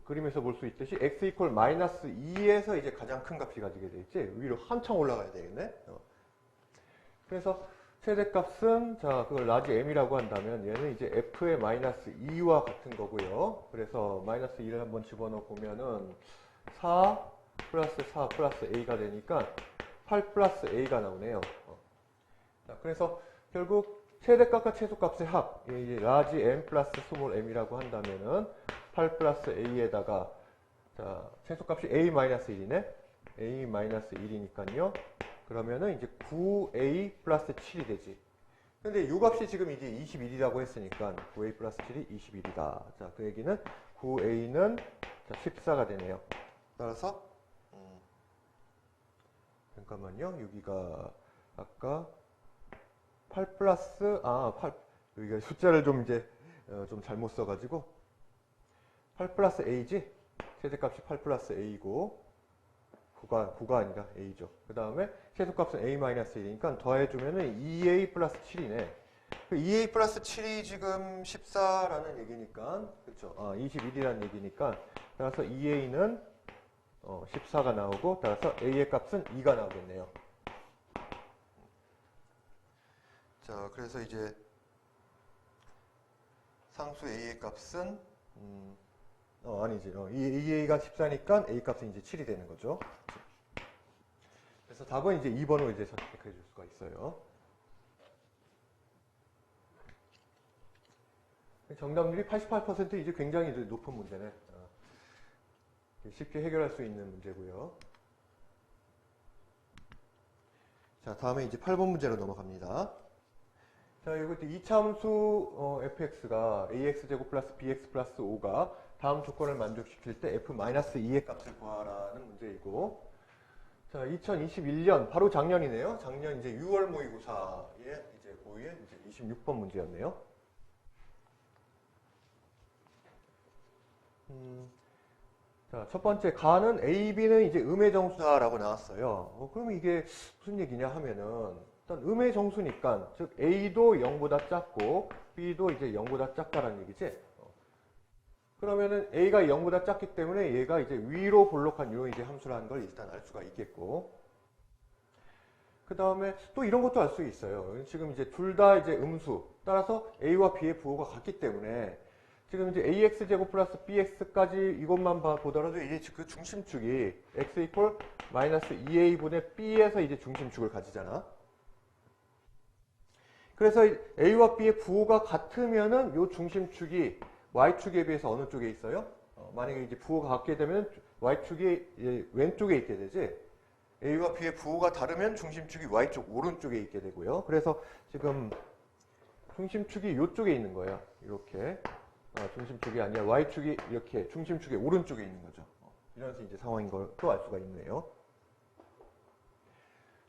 그림에서 볼 수 있듯이 x 이퀄 -2에서 이제 가장 큰 값이 가지게 돼 있지. 위로 한참 올라가야 되겠네. 그래서 최대값은 자 그걸 라지 m이라고 한다면 얘는 이제 f의 -2와 같은 거고요. 그래서 -2를 한번 집어넣어 보면은 4 플러스 4 플러스 a가 되니까 8 플러스 a가 나오네요. 자, 그래서 결국 최대값과 최소값의 합, 이제 라지 m 플러스 스몰 m이라고 한다면은 8 플러스 a에다가 자 최소값이 a-1이네. a-1이니까요. 그러면은 이제 9a 플러스 7이 되지. 근데 이 값이 지금 이제 21이라고 했으니까 9a 플러스 7이 21이다. 자, 그 얘기는 9a는 14가 되네요. 따라서 잠깐만요. 여기가 아까 8 플러스 8 여기가 숫자를 좀 이제 좀 잘못 써가지고 8 플러스 a지. 최대값이 8 플러스 a고 9가 아니라 a죠. 그 다음에 최소값은 a-1이니까 더해주면은 2a 플러스 7이네. 2a 플러스 7이 지금 14라는 얘기니까, 그쵸? 21이라는 얘기니까, 따라서 2a는 14가 나오고, 따라서 a의 값은 2가 나오겠네요. 자, 그래서 이제 상수 a의 값은, 아니지. 2a가 14니까 a 값은 이제 7이 되는 거죠. 그래서 답은 이제 2번으로 이제 선택해 줄 수가 있어요. 정답률이 88% 이제 굉장히 높은 문제네. 쉽게 해결할 수 있는 문제고요. 자, 다음에 이제 8번 문제로 넘어갑니다. 자, 이것도 2차 함수 fx가 ax제곱 플러스 bx 플러스 5가 다음 조건을 만족시킬 때 f-2의 값을 구하라는 문제이고, 자, 2021년 바로 작년이네요. 작년 이제 6월 모의고사에 이제 고의에 이제 26번 문제였네요. 자, 첫 번째 가는 A, B는 이제 음의 정수다라고 나왔어요. 그러면 이게 무슨 얘기냐 하면은 일단 음의 정수니까 즉 A도 0보다 작고 B도 이제 0보다 작다라는 얘기지. 그러면은 A가 0보다 작기 때문에 얘가 이제 위로 볼록한 이런 이제 함수라는 걸 일단 알 수가 있겠고. 그 다음에 또 이런 것도 알 수 있어요. 지금 이제 둘 다 이제 음수. 따라서 A와 B의 부호가 같기 때문에 지금 이제 AX제곱 플러스 BX까지 이것만 보더라도 이제 그 중심축이 X 이퀄 마이너스 2A분의 B에서 이제 중심축을 가지잖아. 그래서 A와 B의 부호가 같으면은 요 중심축이 Y축에 비해서 어느 쪽에 있어요? 만약에 이제 부호가 같게 되면 Y축이 왼쪽에 있게 되지. A와 B의 부호가 다르면 중심축이 Y쪽 오른쪽에 있게 되고요. 그래서 지금 중심축이 이쪽에 있는 거예요. 이렇게. 중심축이 아니라 Y축이 이렇게 중심축의 오른쪽에 있는 거죠. 이런 이제 상황인 걸 또 알 수가 있네요.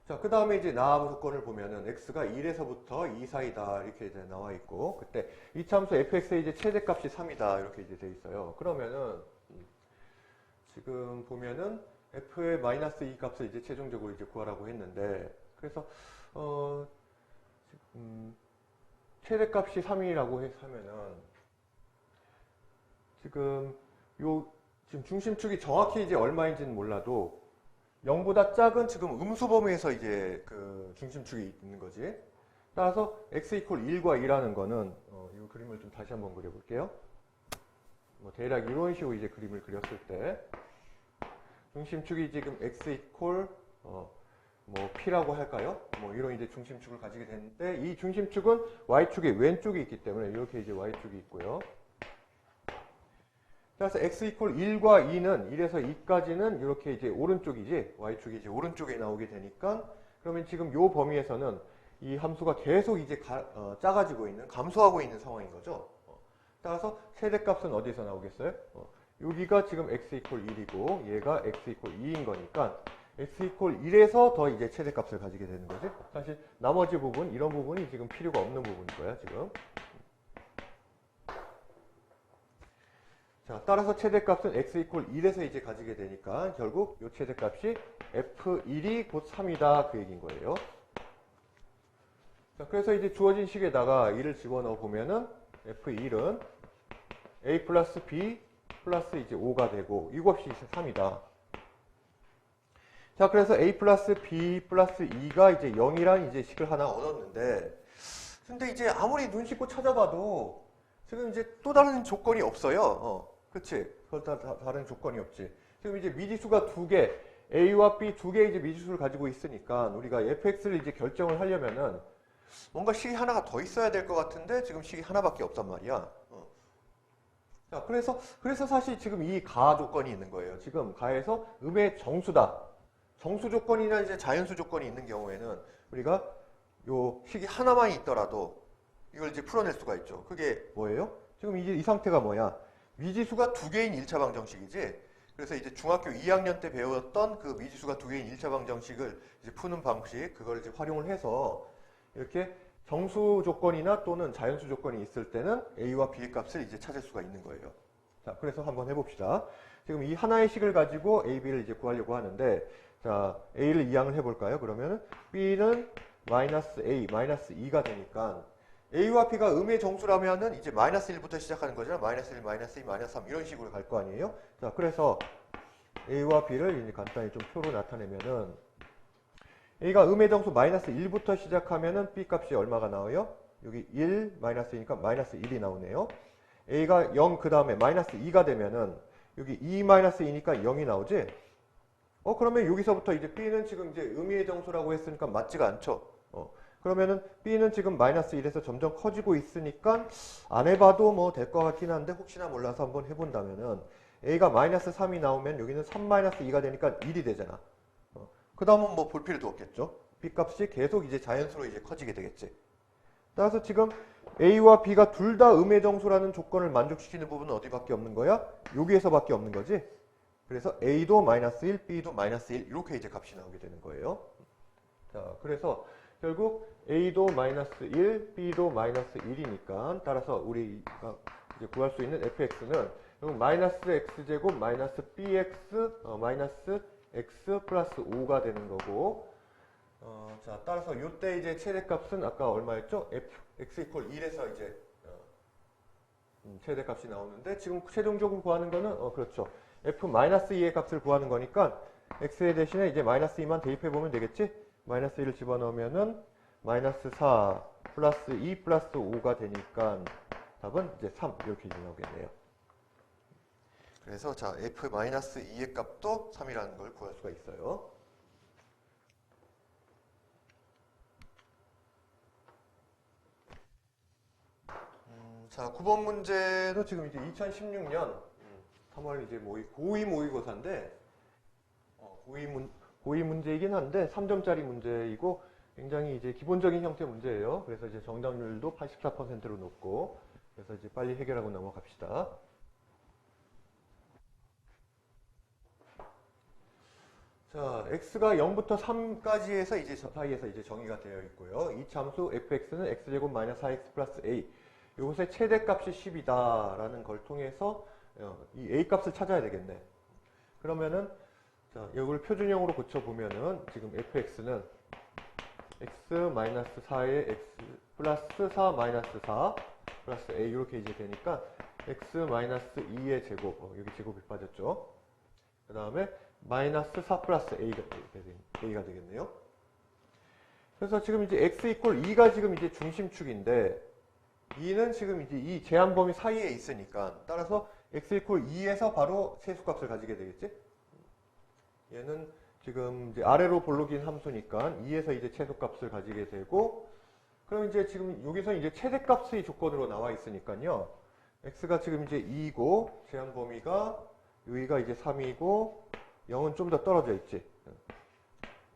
자, 그 다음에 이제 나하고 조건을 보면은 x가 1에서부터 2 사이다 이렇게 이제 나와 있고, 그때 이차함수 fx의 이제 최대값이 3이다 이렇게 이제 돼 있어요. 그러면은 지금 보면은 f의 마이너스 2 값을 이제 최종적으로 이제 구하라고 했는데, 그래서 최대값이 3이라고 하면은 지금 지금 중심축이 정확히 이제 얼마인지는 몰라도 0보다 작은 지금 음수 범위에서 이제 그 중심축이 있는 거지. 따라서 x 이퀄 1과 2라는 거는 이 그림을 좀 다시 한번 그려볼게요. 대략 이런 식으로 이제 그림을 그렸을 때 중심축이 지금 x 이퀄 p라고 할까요? 이런 이제 중심축을 가지게 되는데 이 중심축은 y축의 왼쪽에 있기 때문에 이렇게 이제 y축이 있고요. 그래서 x 이퀄 1과 2는 1에서 2까지는 이렇게 이제 오른쪽이지, y축이 이제 오른쪽에 나오게 되니까, 그러면 지금 요 범위에서는 이 함수가 계속 이제 작아지고 있는, 감소하고 있는 상황인 거죠. 따라서 최대값은 어디서 나오겠어요? 여기가 지금 x 이퀄 1이고 얘가 x 이퀄 2인 거니까 x 이퀄 1에서 더 이제 최대값을 가지게 되는 거지. 사실 나머지 부분, 이런 부분이 지금 필요가 없는 부분인 거야, 지금. 자, 따라서 최대값은 x 이퀄 1에서 이제 가지게 되니까 결국 이 최대값이 f1이 곧 3이다 그 얘기인 거예요. 자, 그래서 이제 주어진 식에다가 1을 집어넣어 보면은 f1은 a 플러스 b 플러스 이제 5가 되고 이것이 이제 3이다. 자, 그래서 a 플러스 b 플러스 2가 이제 0이란 이제 식을 하나 얻었는데, 근데 이제 아무리 눈 씻고 찾아봐도 지금 이제 또 다른 조건이 없어요. 그치? 다른 조건이 없지. 지금 이제 미지수가 두 개, a와 b 두 개의 이제 미지수를 가지고 있으니까 우리가 fx를 이제 결정을 하려면은 뭔가 식이 하나가 더 있어야 될 것 같은데 지금 식이 하나밖에 없단 말이야. 자, 그래서 사실 지금 이 가 조건이 있는 거예요. 지금 가에서 음의 정수다. 정수 조건이나 이제 자연수 조건이 있는 경우에는 우리가 요 식이 하나만 있더라도 이걸 이제 풀어낼 수가 있죠. 그게 뭐예요? 지금 이제 이 상태가 뭐야? 미지수가 두 개인 1차 방정식이지. 그래서 이제 중학교 2학년 때 배웠던 그 미지수가 두 개인 1차 방정식을 이제 푸는 방식, 그걸 이제 활용을 해서 이렇게 정수 조건이나 또는 자연수 조건이 있을 때는 a와 b의 값을 이제 찾을 수가 있는 거예요. 자, 그래서 한번 해봅시다. 지금 이 하나의 식을 가지고 a, b를 이제 구하려고 하는데, 자, a를 이항을 해볼까요? 그러면 b는 마이너스 a, 마이너스 2가 되니까 a와 b가 음의 정수라면은 이제 마이너스 1부터 시작하는 거잖아. 마이너스 1, 마이너스 2, 마이너스 3 이런 식으로 갈 거 아니에요? 자, 그래서 a와 b를 이제 간단히 좀 표로 나타내면은 a가 음의 정수 마이너스 1부터 시작하면은 b 값이 얼마가 나와요? 여기 1 마이너스이니까 마이너스 1이 나오네요. a가 0 그 다음에 마이너스 2가 되면은 여기 2 마이너스 2니까 0이 나오지? 그러면 여기서부터 이제 b는 지금 이제 음의 정수라고 했으니까 맞지가 않죠? 그러면은 b는 지금 마이너스 1에서 점점 커지고 있으니까 안 해봐도 뭐 될 것 같긴 한데 혹시나 몰라서 한번 해본다면은 a가 마이너스 3이 나오면 여기는 3 마이너스 2가 되니까 1이 되잖아. 그 다음은 뭐 볼 필요도 없겠죠. b 값이 계속 이제 자연수로 이제 커지게 되겠지. 따라서 지금 a와 b가 둘 다 음의 정수라는 조건을 만족시키는 부분은 어디밖에 없는 거야? 여기에서밖에 없는 거지. 그래서 a도 마이너스 1, b도 마이너스 1 이렇게 이제 값이 나오게 되는 거예요. 자, 그래서 결국 a도 마이너스 1, b도 마이너스 1이니까 따라서 우리가 이제 구할 수 있는 fx는 마이너스 x제곱 마이너스 bx 마이너스 x 플러스 5가 되는 거고, 자, 따라서 이때 이제 최대값은 아까 얼마였죠? x 이퀄 1에서 이제 최대값이 나오는데 지금 최종적으로 구하는 거는 그렇죠. f-2의 값을 구하는 거니까 x의 대신에 이제 마이너스 2만 대입해 보면 되겠지? 마이너스 1을 집어넣으면은 마이너스 4 플러스 2 플러스 5가 되니까 답은 이제 3 이렇게 나오겠네요. 그래서 자, f-2의 값도 3이라는 걸 구할 수가 있어요. 자, 9번 문제도 지금 이제 2016년 3월 이제 고2 모의고사인데 고2 문제이긴 한데 3점짜리 문제이고 굉장히 이제 기본적인 형태 문제예요. 그래서 이제 정답률도 84%로 높고, 그래서 이제 빨리 해결하고 넘어갑시다. 자, x가 0부터 3까지 해서 이제 저 사이에서 이제 정의가 되어 있고요. 이 참수 fx는 x제곱 마이너스 4x 플러스 a. 이것의 최대값이 10이다 라는 걸 통해서 이 a 값을 찾아야 되겠네. 그러면은 자, 이걸 표준형으로 고쳐보면은 지금 fx는 x 마이너스 4에 x 플러스 4 마이너스 4 플러스 a 이렇게 이제 되니까 x 마이너스 2의 제곱, 여기 제곱이 빠졌죠. 그 다음에 마이너스 4 플러스 a가 되겠네요. 그래서 지금 이제 x 이퀄 2가 지금 이제 중심축인데 2는 지금 이제 이 제한 범위 사이에 있으니까 따라서 x 이퀄 2에서 바로 세수값을 가지게 되겠지? 얘는 지금 이제 아래로 볼록인 함수니까 2에서 이제 최소값을 가지게 되고, 그럼 이제 지금 여기서 이제 최대값의 조건으로 나와 있으니까요. x가 지금 이제 2이고 제한 범위가 여기가 이제 3이고 0은 좀 더 떨어져 있지.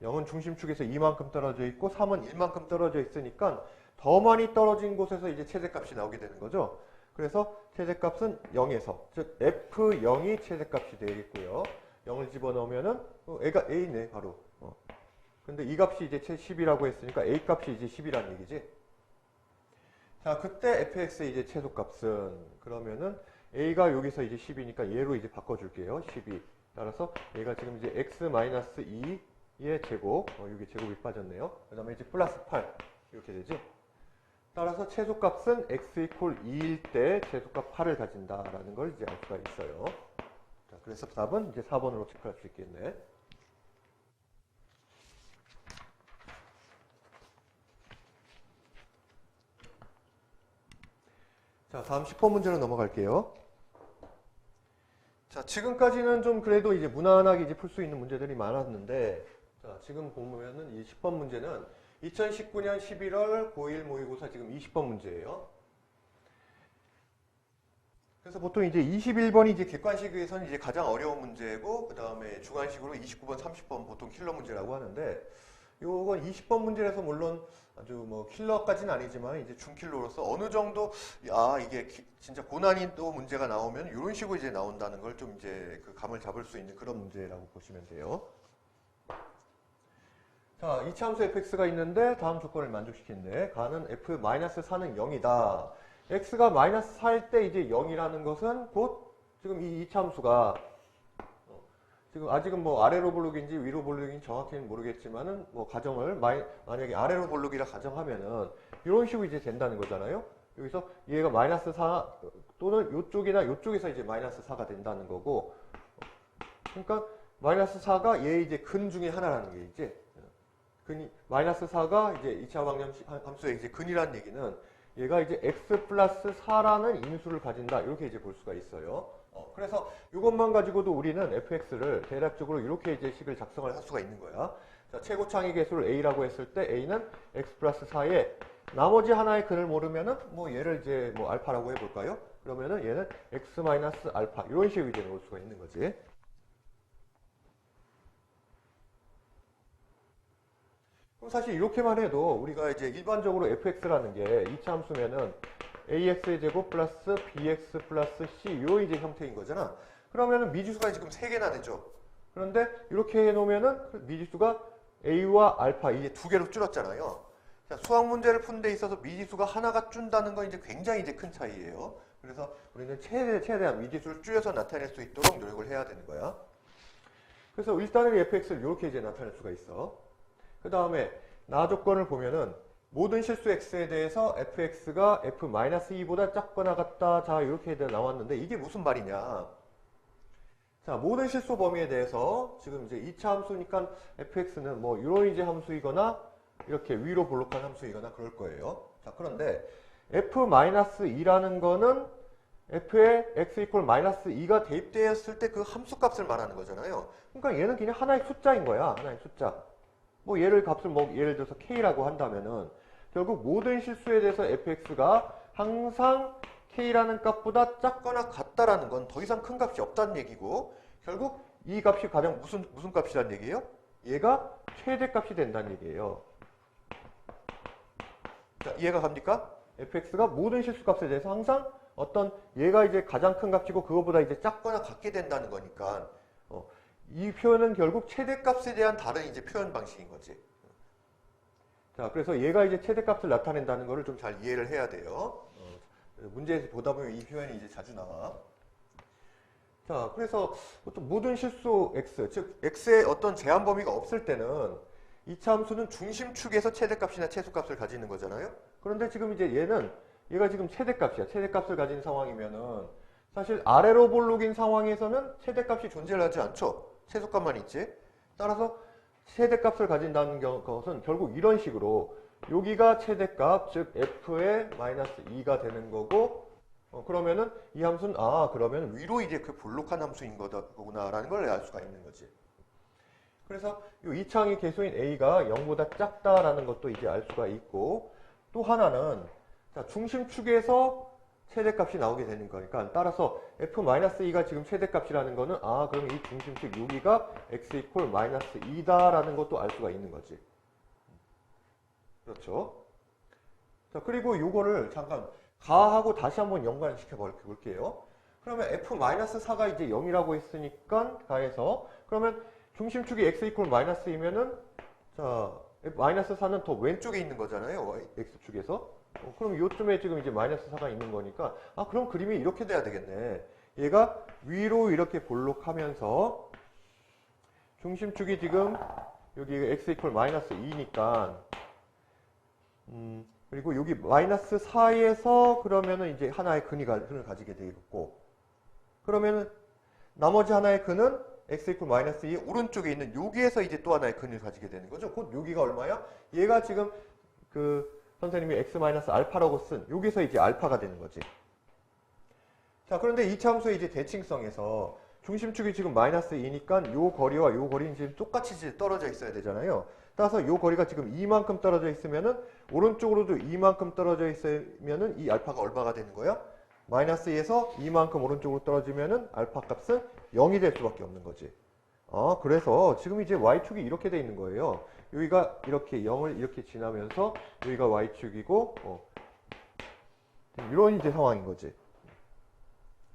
0은 중심축에서 2만큼 떨어져 있고 3은 1만큼 떨어져 있으니까 더 많이 떨어진 곳에서 이제 최대값이 나오게 되는 거죠. 그래서 최대값은 0에서, 즉 f0이 최대값이 되겠고요. 0을 집어넣으면은 A가 A네 바로. 근데 이 값이 이제 10이라고 했으니까 A 값이 이제 10이라는 얘기지. 자, 그때 fx의 이제 최소값은 그러면은 A가 여기서 이제 10이니까 얘로 이제 바꿔줄게요. 12. 따라서 얘가 지금 이제 x-2의 제곱, 여기 제곱이 빠졌네요. 그 다음에 이제 플러스 8 이렇게 되지. 따라서 최소값은 x 이퀄 2일 때 최소값 8을 가진다라는 걸 이제 알 수가 있어요. 자, 그래서 답은 이제 4번으로 체크할 수 있겠네. 자, 다음 10번 문제로 넘어갈게요. 자, 지금까지는 좀 그래도 이제 무난하게 이제 풀 수 있는 문제들이 많았는데, 자, 지금 보면은 이 10번 문제는 2019년 11월 고1 모의고사 지금 20번 문제예요. 그래서 보통 이제 21번이 이제 객관식에서는 이제 가장 어려운 문제고, 그 다음에 주관식으로 29번, 30번 보통 킬러 문제라고 하는데, 요건 20번 문제라서 물론 아주 뭐 킬러까지는 아니지만 이제 중킬러로서 어느 정도 이게 진짜 고난이도 문제가 나오면 이런 식으로 이제 나온다는 걸 좀 이제 그 감을 잡을 수 있는 그런 문제라고 보시면 돼요. 자, 이차함수 fx가 있는데 다음 조건을 만족시키는데 가는 f-4는 0이다. x가 마이너스 4일 때 이제 0이라는 것은 곧 지금 이 이차함수가 지금 아직은 뭐 아래로 볼록인지 위로 볼록인지 정확히는 모르겠지만은 뭐 가정을 만약에 아래로 볼록이라 가정하면은 이런 식으로 이제 된다는 거잖아요. 여기서 얘가 마이너스 4 또는 이쪽이나 이쪽에서 이제 마이너스 4가 된다는 거고, 그러니까 마이너스 4가 얘 이제 근 중에 하나라는 게 이제 마이너스 4가 이제 2차 방정 함수의 이제 근이라는 얘기는 얘가 이제 x 플러스 4라는 인수를 가진다 이렇게 이제 볼 수가 있어요. 그래서 이것만 가지고도 우리는 fx를 대략적으로 이렇게 이제 식을 작성을 할 수가 있는 거야. 자, 최고 창의 개수를 a라고 했을 때 a는 x 플러스 4에 나머지 하나의 근을 모르면은 뭐 얘를 이제 뭐 알파라고 해볼까요? 그러면은 얘는 x 마이너스 알파 이런 식으로 이제 놓을 수가 있는 거지. 그럼 사실 이렇게만 해도 우리가 이제 일반적으로 fx라는 게 이차 함수면은 ax의 제곱 플러스 bx 플러스 c 요 이제 형태인 거잖아. 그러면은 미지수가 지금 3개나 되죠. 그런데 이렇게 해놓으면은 미지수가 a와 알파 이게 2개로 줄었잖아요. 자, 수학 문제를 푸는 데 있어서 미지수가 하나가 준다는 건 이제 굉장히 이제 큰 차이예요. 그래서 우리는 최대한 미지수를 줄여서 나타낼 수 있도록 노력을 해야 되는 거야. 그래서 일단은 fx를 이렇게 이제 나타낼 수가 있어. 그 다음에 나 조건을 보면은 모든 실수 x에 대해서 fx가 f-2보다 작거나 같다. 자, 이렇게 나왔는데 이게 무슨 말이냐. 자, 모든 실수 범위에 대해서 지금 이제 2차 함수니까 fx는 뭐 이런 이제 함수이거나 이렇게 위로 볼록한 함수이거나 그럴 거예요. 자, 그런데 f-2라는 거는 f에 x 이퀄 -2가 대입되었을 때 그 함수 값을 말하는 거잖아요. 그러니까 얘는 그냥 하나의 숫자인 거야. 하나의 숫자. 뭐 얘를 값을 뭐 예를 들어서 k라고 한다면은 결국 모든 실수에 대해서 fx가 항상 k라는 값보다 작거나 같다라는 건 더 이상 큰 값이 없다는 얘기고, 결국 이 값이 가장 무슨 값이라는 얘기예요? 얘가 최대값이 된다는 얘기예요. 자, 이해가 갑니까? fx가 모든 실수값에 대해서 항상 어떤 얘가 이제 가장 큰 값이고 그거보다 이제 작거나 같게 된다는 거니까 이 표현은 결국 최대값에 대한 다른 이제 표현 방식인 거지. 자, 그래서 얘가 이제 최대값을 나타낸다는 거를 좀 잘 이해를 해야 돼요. 문제에서 보다 보면 이 표현이 이제 자주 나와. 자, 그래서 보통 모든 실수 x, 즉 x의 어떤 제한 범위가 없을 때는 이차 함수는 중심축에서 최대값이나 최소값을 가지는 거잖아요. 그런데 지금 이제 얘가 지금 최대값이야. 최대값을 가진 상황이면은 사실 아래로 볼록인 상황에서는 최대값이 존재하지 않죠. 최소값만 있지. 따라서 최대값을 가진다는 것은 결국 이런 식으로 여기가 최대값, 즉 f의 -2가 되는 거고, 그러면은 이 함수는 그러면 위로 이제 그 볼록한 함수인 거구나라는 걸 알 수가 있는 거지. 그래서 이 이차항의 개수인 a가 0보다 작다라는 것도 이제 알 수가 있고, 또 하나는 자, 중심축에서 최대값이 나오게 되는 거니까 따라서 f-2가 지금 최대값이라는 거는 그럼 이 중심축 여기가 x 이퀄 -2다라는 것도 알 수가 있는 거지. 그렇죠? 자, 그리고 요거를 잠깐 가하고 다시 한번 연관시켜 볼게요. 그러면 f-4가 이제 0이라고 했으니까 가해서 그러면 중심축이 x 이퀄 마이너스이면은 자 마이너스 4는 더 왼쪽에 있는 거잖아요. x축에서. 그럼 요쯤에 지금 이제 마이너스 4가 있는 거니까 그럼 그림이 이렇게 돼야 되겠네. 얘가 위로 이렇게 볼록하면서 중심축이 지금 여기 x 이퀄 마이너스 2니까 그리고 여기 마이너스 4에서 그러면은 이제 하나의 근을 가지게 되겠고 그러면은 나머지 하나의 근은 x 이퀄 마이너스 2 오른쪽에 있는 여기에서 이제 또 하나의 근을 가지게 되는 거죠. 곧 여기가 얼마야? 얘가 지금 그 선생님이 x 마이너스 알파라고 쓴 여기서 이제 알파가 되는 거지. 자, 그런데 이 함수의 이제 대칭성에서 중심축이 지금 마이너스 2니까 요 거리와 요 거리는 지금 똑같이 이제 떨어져 있어야 되잖아요. 따라서 요 거리가 지금 2만큼 떨어져 있으면은 오른쪽으로도 2만큼 떨어져 있으면은 이 알파가 얼마가 되는 거야? 마이너스 2에서 2만큼 오른쪽으로 떨어지면은 알파 값은 0이 될 수밖에 없는 거지. 그래서 지금 이제 y축이 이렇게 돼 있는 거예요. 여기가 이렇게 0을 이렇게 지나면서 여기가 y축이고 이런 이제 상황인 거지.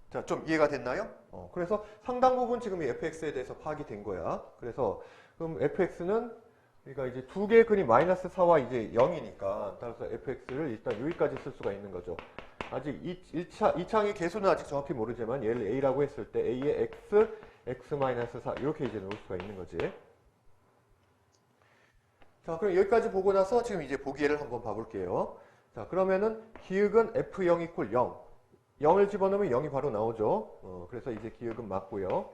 자, 좀 이해가 됐나요? 그래서 상당 부분 지금 이 fx에 대해서 파악이 된 거야. 그래서 그럼 fx는 그러니까 이제 두 개의 근이 마이너스 4와 이제 0이니까 따라서 fx를 일단 여기까지 쓸 수가 있는 거죠. 아직 이 창의 개수는 아직 정확히 모르지만 얘를 a라고 했을 때 a의 x, x-4 이렇게 이제 넣을 수가 있는 거지. 자, 그럼 여기까지 보고 나서 지금 이제 보기를 한번 봐볼게요. 자, 그러면은 기역은 f0 이퀄 0. 0을 집어넣으면 0이 바로 나오죠. 그래서 이제 기역은 맞고요.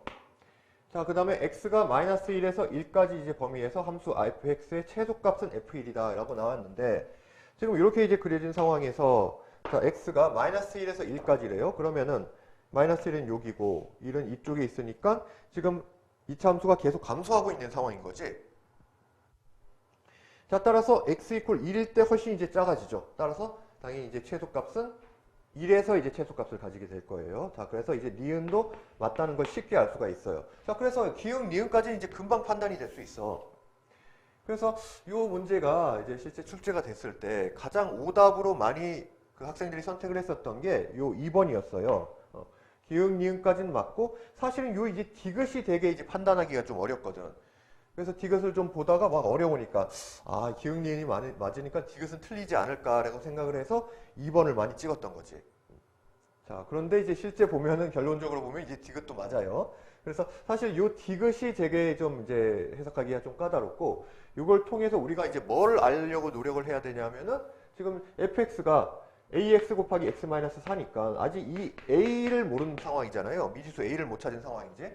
자, 그 다음에 x가 마이너스 1에서 1까지 이제 범위에서 함수 fx의 최소값은 f1이다 라고 나왔는데 지금 이렇게 이제 그려진 상황에서 자, x가 마이너스 1에서 1까지래요. 그러면은 마이너스 1은 여기고 1은 이쪽에 있으니까 지금 2차 함수가 계속 감소하고 있는 상황인 거지. 자, 따라서 x 이퀄 1일 때 훨씬 이제 작아지죠. 따라서 당연히 이제 최소값은 1에서 이제 최소값을 가지게 될 거예요. 자, 그래서 이제 니은도 맞다는 걸 쉽게 알 수가 있어요. 자, 그래서 기역, 니은까지는 이제 금방 판단이 될 수 있어. 그래서 이 문제가 이제 실제 출제가 됐을 때 가장 오답으로 많이 그 학생들이 선택을 했었던 게 요 2번이었어요. 기역, 니은까지는 맞고 사실은 요 이제 디귿이 되게 이제 판단하기가 좀 어렵거든. 그래서 디귿을 좀 보다가 막 어려우니까 기역, 니은이 맞으니까 디귿은 틀리지 않을까라고 생각을 해서 2번을 많이 찍었던 거지. 자, 그런데 이제 실제 보면은 결론적으로 보면 이제 디귿도 맞아요. 그래서 사실 요 디귿이 되게 좀 이제 해석하기가 좀 까다롭고 이걸 통해서 우리가 이제 뭘 알려고 노력을 해야 되냐면은 지금 fx가 ax 곱하기 x-4니까 아직 이 a를 모르는 상황이잖아요. 미지수 a를 못 찾은 상황이지.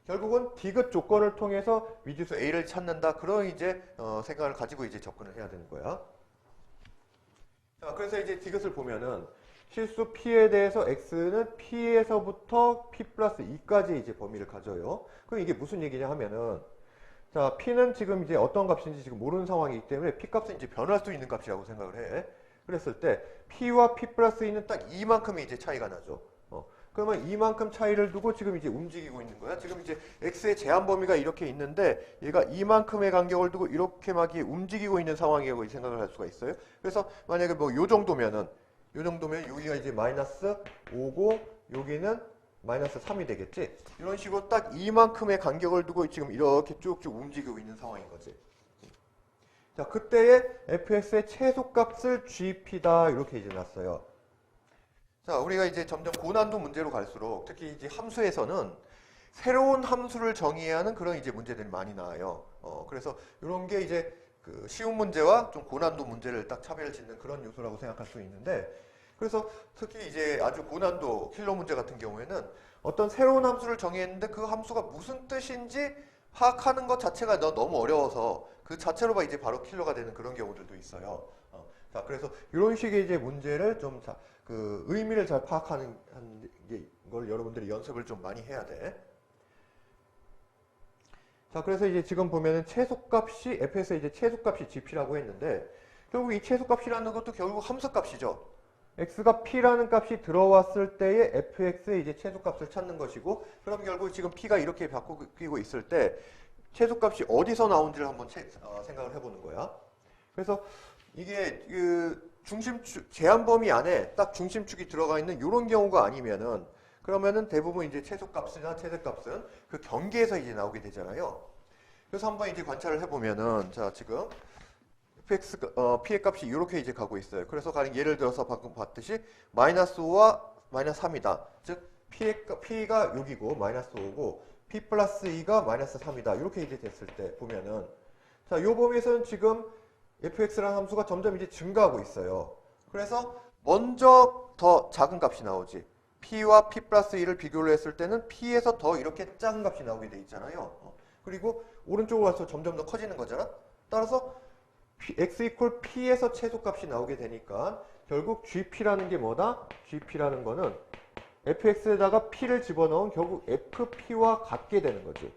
결국은 디귿 조건을 통해서 미지수 a를 찾는다. 그런 이제 생각을 가지고 이제 접근을 해야 되는 거야. 자, 그래서 이제 디귿을 보면은 실수 p에 대해서 x는 p에서부터 p 플러스 2까지 이제 범위를 가져요. 그럼 이게 무슨 얘기냐 하면은 자, p는 지금 이제 어떤 값인지 지금 모르는 상황이기 때문에 p 값은 이제 변할 수 있는 값이라고 생각을 해. 그랬을 때 p와 p 플러스 2는 딱 이만큼의 이제 차이가 나죠. 그러면 이만큼 차이를 두고 지금 이제 움직이고 있는 거야. 지금 이제 x의 제한 범위가 이렇게 있는데 얘가 이만큼의 간격을 두고 이렇게 막 움직이고 있는 상황이라고 생각을 할 수가 있어요. 그래서 만약에 뭐 요 정도면 여기가 이제 마이너스 5고 여기는 마이너스 3이 되겠지. 이런 식으로 딱 이만큼의 간격을 두고 지금 이렇게 쭉쭉 움직이고 있는 상황인 거지. 자, 그때의 fx의 최소값을 gp다 이렇게 이제 났어요. 자, 우리가 이제 점점 고난도 문제로 갈수록 특히 이제 함수에서는 새로운 함수를 정의해야 하는 그런 이제 문제들이 많이 나와요. 그래서 이런 게 이제 그 쉬운 문제와 좀 고난도 문제를 딱 차별을 짓는 그런 요소라고 생각할 수 있는데 그래서 특히 이제 아주 고난도 킬러 문제 같은 경우에는 어떤 새로운 함수를 정의했는데 그 함수가 무슨 뜻인지 파악하는 것 자체가 너무 어려워서 그 자체로 이제 바로 킬러가 되는 그런 경우들도 있어요. 자, 그래서 이런 식의 이제 문제를 좀 그 의미를 잘 파악하는 걸 여러분들이 연습을 좀 많이 해야 돼. 자, 그래서 이제 지금 보면은 최소값이 fx의 이제 최소값이 gp라고 했는데 결국 이 최소값이라는 것도 결국 함수값이죠. x가 p라는 값이 들어왔을 때의 fx의 이제 최소값을 찾는 것이고 그럼 결국 지금 p가 이렇게 바뀌고 있을 때 최소값이 어디서 나온지를 한번 생각을 해보는 거야. 그래서 이게 그 중심축 제한 범위 안에 딱 중심축이 들어가 있는 이런 경우가 아니면은 그러면은 대부분 이제 최소값이나 최대값은 그 경계에서 이제 나오게 되잖아요. 그래서 한번 이제 관찰을 해보면은, 자, 지금 fx, p의 값이 이렇게 이제 가고 있어요. 그래서 예를 들어서 방금 봤듯이 마이너스 5와 마이너스 3이다. 즉, p가 6이고 마이너스 5고 p 플러스 2가 마이너스 3이다. 이렇게 이제 됐을 때 보면은, 자, 요 범위에서는 지금 fx라는 함수가 점점 이제 증가하고 있어요. 그래서 먼저 더 작은 값이 나오지. p와 p 플러스 2를 비교를 했을 때는 p에서 더 이렇게 작은 값이 나오게 돼 있잖아요. 그리고 오른쪽으로 가서 점점 더 커지는 거잖아. 따라서 x 이퀄 p에서 최소값이 나오게 되니까 결국 gp라는 게 뭐다? gp라는 거는 fx에다가 p를 집어넣은 결국 fp와 같게 되는 거지.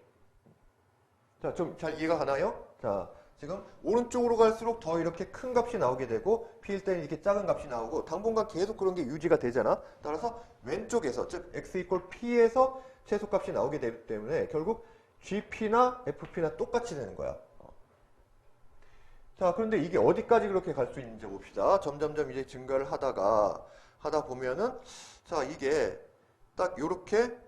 자, 좀 잘 이해가 가나요? 자, 지금 오른쪽으로 갈수록 더 이렇게 큰 값이 나오게 되고 p일 때는 이렇게 작은 값이 나오고 당분간 계속 그런 게 유지가 되잖아. 따라서 왼쪽에서 즉 x 이퀄 p에서 최소값이 나오게 되기 때문에 결국 gp나 fp나 똑같이 되는 거야. 자, 그런데 이게 어디까지 그렇게 갈 수 있는지 봅시다. 점점점 이제 증가를 하다 보면은 자, 이게 딱 요렇게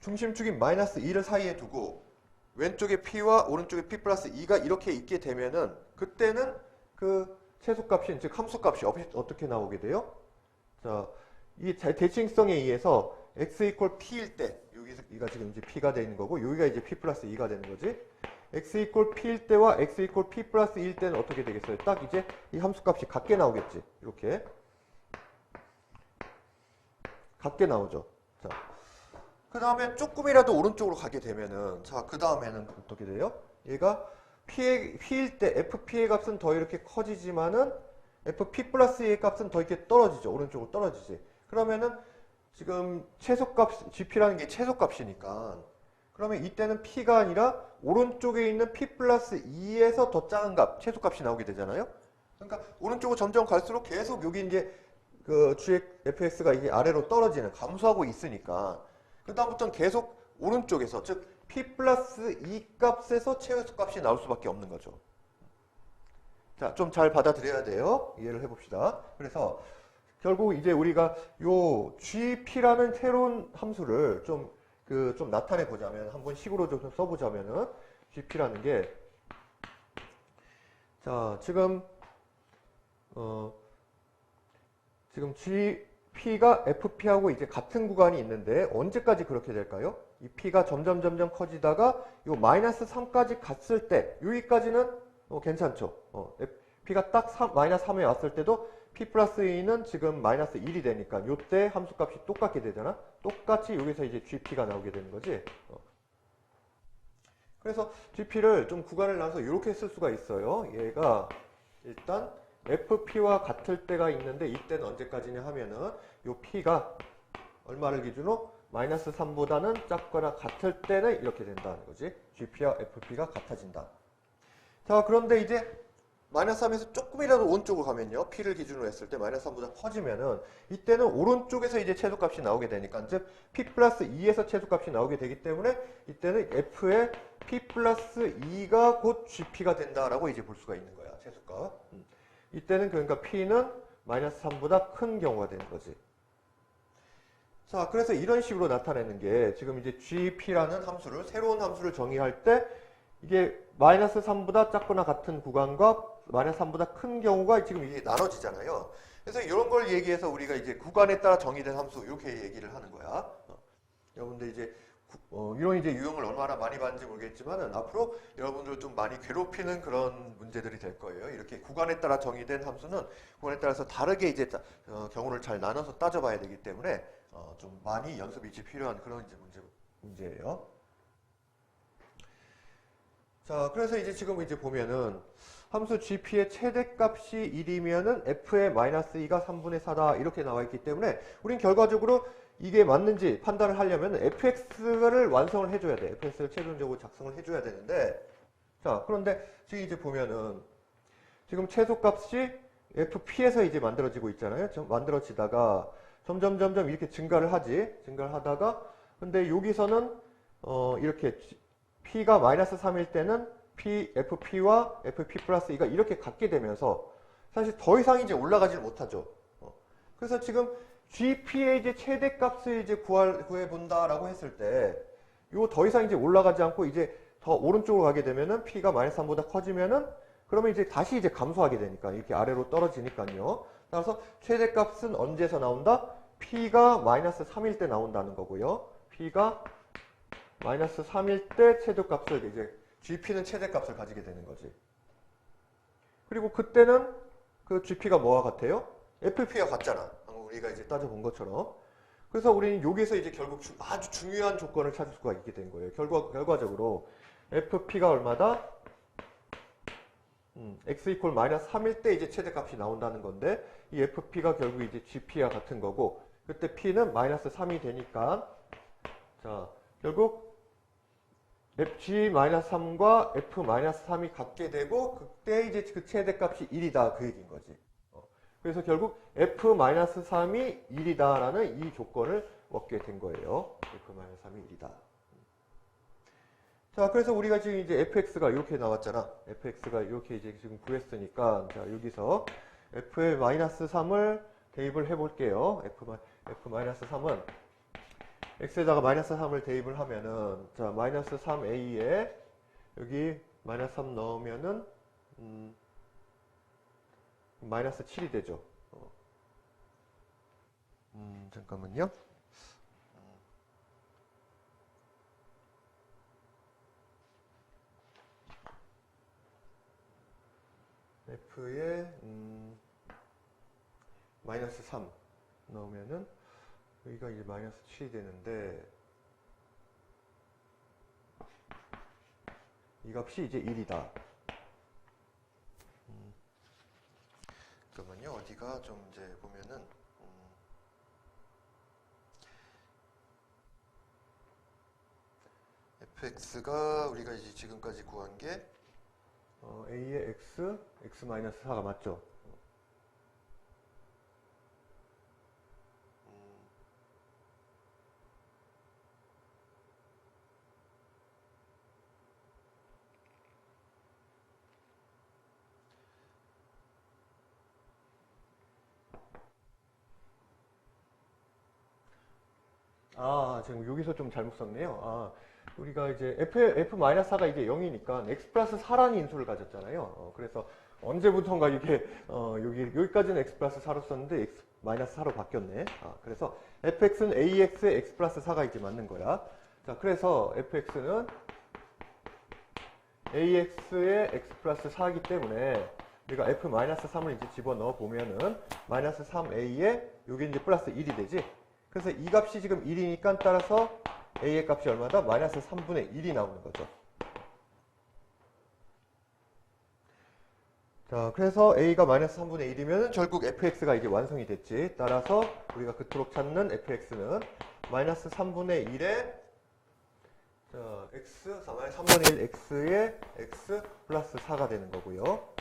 중심축인 마이너스 2를 사이에 두고 왼쪽에 p와 오른쪽에 p 플러스 2가 이렇게 있게 되면은 그때는 그 최소값인 즉 함수값이 어떻게 나오게 돼요? 자, 이 대칭성에 의해서 x 이퀄 p일 때 여기가 지금 이제 p가 되는 거고 여기가 이제 p 플러스 2가 되는 거지. x 이퀄 p일 때와 x 이퀄 p 플러스 2일 때는 어떻게 되겠어요? 딱 이제 이 함수값이 같게 나오겠지. 이렇게 같게 나오죠. 자, 그 다음에 조금이라도 오른쪽으로 가게 되면은 자, 그 다음에는 어떻게 돼요? 얘가 p일 때 fp의 값은 더 이렇게 커지지만은 fp 플러스 2의 값은 더 이렇게 떨어지죠. 오른쪽으로 떨어지지. 그러면은 지금 최소값 gp라는 게 최소값이니까 그러면 이때는 p가 아니라 오른쪽에 있는 p 플러스 2에서 더 작은 값, 최소값이 나오게 되잖아요. 그러니까 오른쪽으로 점점 갈수록 계속 여기 이제 그 fx가 이게 아래로 떨어지는 감소하고 있으니까 그 다음부터는 계속 오른쪽에서 즉 p 플러스 2 값에서 최소값이 나올 수밖에 없는 거죠. 자, 좀 잘 받아들여야 돼요. 이해를 해봅시다. 그래서 결국 이제 우리가 요 gp라는 새로운 함수를 좀 나타내 보자면 한번 식으로 좀 써보자면은 gp라는 게 자, 지금 gp가 fp하고 이제 같은 구간이 있는데 언제까지 그렇게 될까요? 이 p가 점점 커지다가 요 마이너스 3까지 갔을 때 여기까지는 괜찮죠. p가 딱 마이너스 3에 왔을 때도 p 플러스 2는 지금 마이너스 1이 되니까 요때 함수값이 똑같게 되잖아. 똑같이 여기서 이제 gp가 나오게 되는 거지. 그래서 gp를 좀 구간을 나눠서 이렇게 쓸 수가 있어요. 얘가 일단 fp와 같을 때가 있는데 이때는 언제까지냐 하면은 요 p가 얼마를 기준으로 마이너스 3보다는 작거나 같을 때는 이렇게 된다는 거지. gp와 fp가 같아진다. 자, 그런데 이제 마이너스 3에서 조금이라도 오른쪽으로 가면요. p를 기준으로 했을 때 마이너스 3보다 커지면은 이때는 오른쪽에서 이제 최소값이 나오게 되니까 즉 p 플러스 2에서 최소값이 나오게 되기 때문에 이때는 f의 p 플러스 2가 곧 gp가 된다라고 이제 볼 수가 있는 거야. 최소값. 이때는 그러니까 p는 마이너스 3보다 큰 경우가 되는 거지. 자, 그래서 이런 식으로 나타내는 게 지금 이제 gp라는 함수를 새로운 함수를 정의할 때 이게 마이너스 3보다 작거나 같은 구간과 마이너스 3보다 큰 경우가 지금 이게 나눠지잖아요. 그래서 이런 걸 얘기해서 우리가 이제 구간에 따라 정의된 함수 이렇게 얘기를 하는 거야. 여러분들 이제 이런 이제 유형을 얼마나 많이 봤는지 모르겠지만은 앞으로 여러분들 좀 많이 괴롭히는 그런 문제들이 될 거예요. 이렇게 구간에 따라 정의된 함수는 구간에 따라서 다르게 이제 경우를 잘 나눠서 따져봐야 되기 때문에 좀 많이 연습이 이제 필요한 그런 이제 문제예요. 자, 그래서 이제 지금 이제 보면은 함수 gp의 최대값이 1이면은 f의 마이너스 2가 3분의 4다 이렇게 나와 있기 때문에 우린 결과적으로 이게 맞는지 판단을 하려면 fx를 완성을 해줘야 돼. fx를 최종적으로 작성을 해줘야 되는데 자, 그런데 지금 이제 보면은 지금 최소값이 fp에서 이제 만들어지고 있잖아요. 만들어지다가 점점 이렇게 증가를 하지. 증가를 하다가 근데 여기서는 이렇게 p가 마이너스 3일 때는 fp와 fp 플러스 2가 이렇게 같게 되면서 사실 더 이상 이제 올라가질 못하죠. 그래서 지금 GP의 이제 최대값을 이제 구해본다라고 했을 때, 이거 더 이상 이제 올라가지 않고 이제 더 오른쪽으로 가게 되면은 P가 마이너스 3보다 커지면은 그러면 이제 다시 이제 감소하게 되니까 이렇게 아래로 떨어지니까요. 따라서 최대값은 언제서 나온다? P가 마이너스 3일 때 나온다는 거고요. P가 마이너스 3일 때 최대값을 이제 GP는 최대값을 가지게 되는 거지. 그리고 그때는 그 GP가 뭐와 같아요? FP와 같잖아. 우리가 이제 따져본 것처럼. 그래서 우리는 여기서 이제 결국 아주 중요한 조건을 찾을 수가 있게 된 거예요. 결과적으로 FP가 얼마다? X 이퀄 마이너스 3일 때 이제 최대값이 나온다는 건데 이 FP가 결국 이제 GP와 같은 거고 그때 P는 마이너스 3이 되니까 자 결국 G-3과 F-3이 같게 되고 그때 이제 그 최대값이 1이다 그 얘기인 거지. 그래서 결국 F-3이 1이다라는 이 조건을 얻게 된 거예요. F-3이 1이다. 자, 그래서 우리가 지금 이제 fx가 이렇게 나왔잖아. fx가 이렇게 이제 지금 구했으니까 자, 여기서 f의 마이너스 3을 대입을 해 볼게요. f-3은 x에다가 마이너스 3을 대입을 하면은 자, 마이너스 3a에 여기 마이너스 3 넣으면은 마이너스 7이 되죠. 잠깐만요. f에 마이너스 3 넣으면은 여기가 이제 마이너스 7이 되는데 이 값이 이제 1이다. 잠깐만요. 어디가 좀 이제 보면은 fx가 우리가 이제 지금까지 구한 게 a의 x-4가 맞죠? 지금 여기서 좀 잘못 썼네요. 우리가 이제 f-4가 이제 0이니까 x 플러스 4라는 인수를 가졌잖아요. 그래서 언제부턴가 이게 여기까지는 x 플러스 4로 썼는데 x 마이너스 4로 바뀌었네. 그래서 fx는 ax에 x 플러스 4가 이제 맞는 거야. 자, 그래서 fx는 ax에 x 플러스 4이기 때문에 우리가 f 마이너스 3을 이제 집어넣어 보면은 마이너스 3a에 여기 이제 플러스 1이 되지. 그래서 이 값이 지금 1이니까 따라서 a의 값이 얼마다? 마이너스 3분의 1이 나오는 거죠. 자, 그래서 a가 마이너스 3분의 1이면 결국 fx가 이제 완성이 됐지. 따라서 우리가 그토록 찾는 fx는 마이너스 3분의 1에 자, x, 3분의 1 x에 x 플러스 4가 되는 거고요.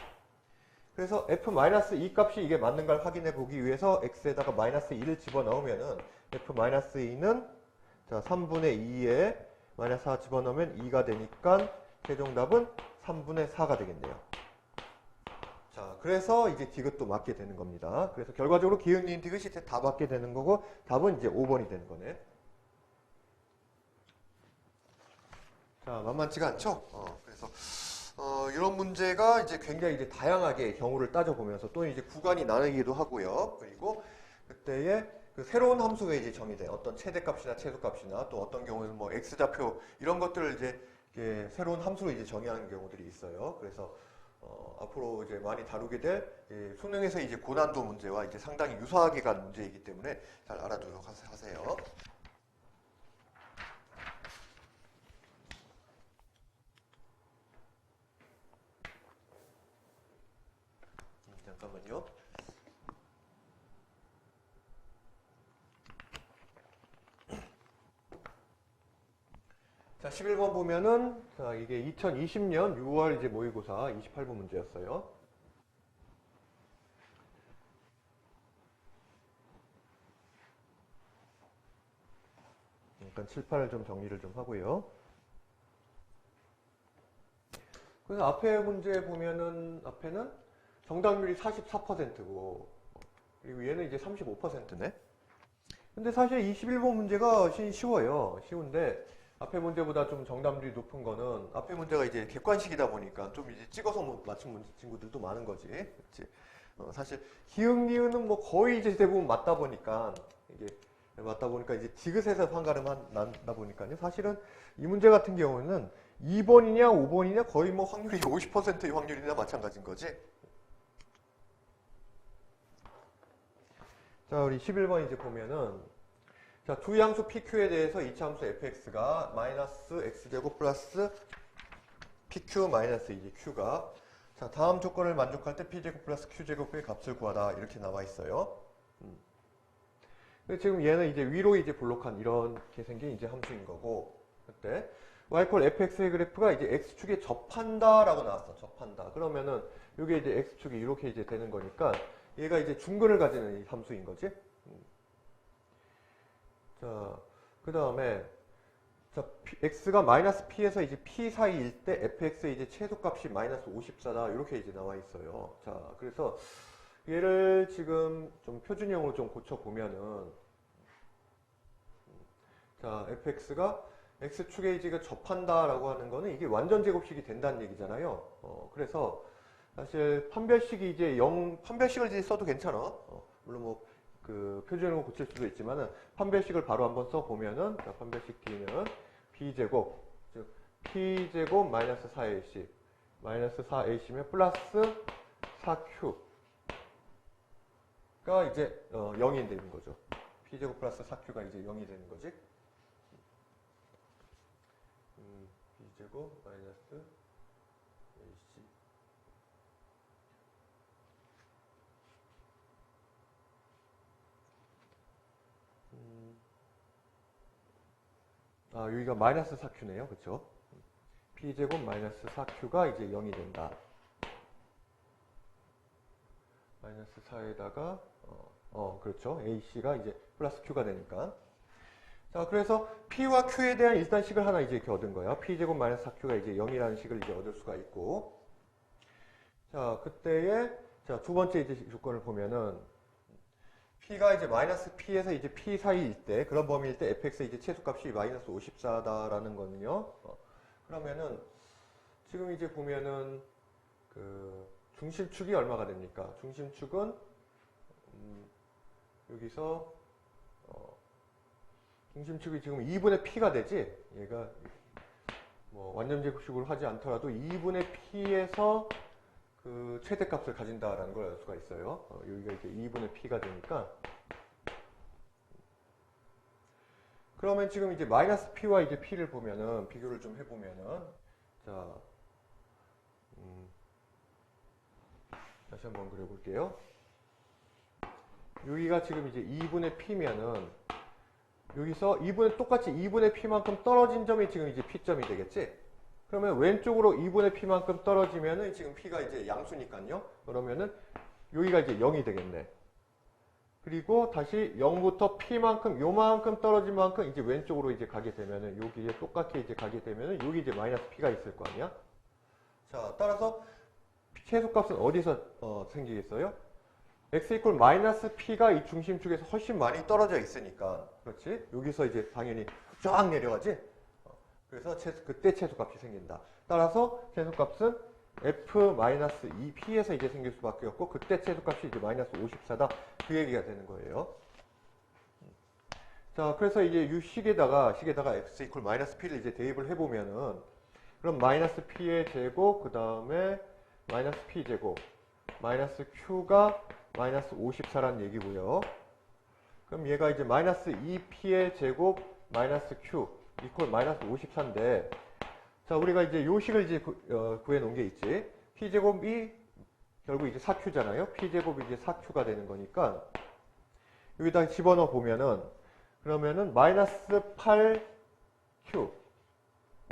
그래서 f-2 값이 이게 맞는 걸 확인해 보기 위해서 x에다가 마이너스 2를 집어넣으면은 f-2는 자, 3분의 2에 마이너스 4 집어넣으면 2가 되니까 최종답은 3분의 4가 되겠네요. 자, 그래서 이제 디귿도 맞게 되는 겁니다. 그래서 결과적으로 기억, 니은, 디귿이 다 맞게 되는 거고 답은 이제 5번이 되는 거네. 자, 만만치가 않죠? 그래서 이런 문제가 이제 굉장히 이제 다양하게 경우를 따져보면서 또 이제 구간이 나뉘기도 하고요. 그리고 그때의 그 새로운 함수가 이제 정의돼. 어떤 최대값이나 최소값이나 또 어떤 경우에는 뭐 x좌표 이런 것들을 이제 새로운 함수로 이제 정의하는 경우들이 있어요. 그래서 앞으로 이제 많이 다루게 될 수능에서 이제 고난도 문제와 이제 상당히 유사하게 간 문제이기 때문에 잘 알아두도록 하세요. 잠깐만요. 자, 11번 보면은, 자, 이게 2020년 6월 이제 모의고사 28번 문제였어요. 잠깐 7, 8을 좀 정리를 좀 하고요. 그래서 앞에 문제 보면은, 앞에는 정답률이 44%고, 그리고 얘는 이제 35%네. 근데 사실 21번 문제가 쉬워요. 쉬운데 앞에 문제보다 좀 정답률이 높은 거는 앞에 문제가 이제 객관식이다 보니까 좀 이제 찍어서 맞춘 친구들도 많은 거지. 그렇지? 사실 기흥, 니은은 뭐 거의 이제 대부분 맞다 보니까 이제 디귿에서 환가름 난다 보니까요. 사실은 이 문제 같은 경우는 2번이냐 5번이냐 거의 뭐 확률이 50%의 확률이나 마찬가지인 거지. 자, 우리 11번 이제 보면은 자, 두 양수 PQ에 대해서 이차함수 fx가 마이너스 x제곱 플러스 PQ 마이너스 이제 Q가 자, 다음 조건을 만족할 때 P제곱 플러스 Q제곱의 값을 구하다 이렇게 나와 있어요. 지금 얘는 이제 위로 이제 볼록한 이렇게 생긴 이제 함수인 거고 그때 y fx의 그래프가 이제 x축에 접한다라고 나왔어. 접한다. 그러면은 이게 이제 x축이 이렇게 이제 되는 거니까 얘가 이제 중근을 가지는 이 함수인 거지. 자, 그 다음에 자, x가 마이너스 p에서 이제 p 사이일 때 fx의 이제 최소값이 마이너스 54다 이렇게 이제 나와 있어요. 자, 그래서 얘를 지금 좀 표준형으로 좀 고쳐 보면은 자, fx가 x축에 이제 접한다라고 하는 거는 이게 완전 제곱식이 된다는 얘기잖아요. 그래서 사실 판별식이 이제 판별식을 이제 써도 괜찮아. 물론 뭐 그 표준형으로 고칠 수도 있지만은 판별식을 바로 한번 써 보면은 자, 판별식 D는 b제곱 즉 p제곱 마이너스 4ac 마이너스 4ac면 플러스 4q가 이제 0이 되는 거죠. p제곱 플러스 4q가 이제 0이 되는 거지. b제곱 마이너스 ac 여기가 마이너스 4q네요. 그쵸? p제곱 마이너스 4q가 이제 0이 된다. 마이너스 4에다가 그렇죠. ac가 이제 플러스 q가 되니까. 자, 그래서 p와 q에 대한 일단 식을 하나 이제 이렇게 얻은 거예요. p제곱 마이너스 4q가 이제 0이라는 식을 이제 얻을 수가 있고. 자, 그때에 자, 두 번째 이제 조건을 보면은 p가 이제 마이너스 p에서 이제 p 사이일 때 그런 범위일 때 fx의 이제 최소값이 마이너스 54다라는 거는요. 그러면은 지금 이제 보면은 그 중심축이 얼마가 됩니까? 중심축은 여기서 중심축이 지금 2분의 p가 되지. 얘가 뭐 완전 제곱식으로 하지 않더라도 2분의 p에서 그 최대값을 가진다라는 걸 알 수가 있어요. 여기가 이제 2분의 p가 되니까. 그러면 지금 이제 마이너스 p와 이제 p를 보면은 비교를 좀 해보면은 자, 다시 한번 그려볼게요. 여기가 지금 이제 2분의 p면은 여기서 똑같이 2분의 p만큼 떨어진 점이 지금 이제 p점이 되겠지? 그러면 왼쪽으로 2분의 p만큼 떨어지면은 지금 p가 이제 양수니까요. 그러면은 여기가 이제 0이 되겠네. 그리고 다시 0부터 p만큼 요만큼 떨어진 만큼 이제 왼쪽으로 이제 가게 되면은 여기에 똑같이 이제 가게 되면은 여기 이제 마이너스 p가 있을 거 아니야? 자, 따라서 최소값은 어디서 생기겠어요? x 이퀄 마이너스 p가 이 중심축에서 훨씬 많이 떨어져 있으니까 그렇지? 여기서 이제 당연히 쫙 내려가지? 그래서 그때 최소값이 생긴다. 따라서 최소값은 f-2p에서 이제 생길 수밖에 없고 그때 최소값이 이제 마이너스 54다. 그 얘기가 되는 거예요. 자, 그래서 이제 이 식에다가 x 이퀄 마이너스 p를 이제 대입을 해보면은 그럼 마이너스 p의 제곱 그 다음에 마이너스 p 제곱 마이너스 q가 마이너스 54란 얘기고요. 그럼 얘가 이제 마이너스 2p의 제곱 마이너스 q 이퀄 마이너스 54인데 자, 우리가 이제 요 식을 이제 구해 놓은 게 있지. p제곱이 결국 이제 4q잖아요. p제곱이 이제 4q가 되는 거니까 여기다 집어넣어 보면은 그러면은 마이너스 8q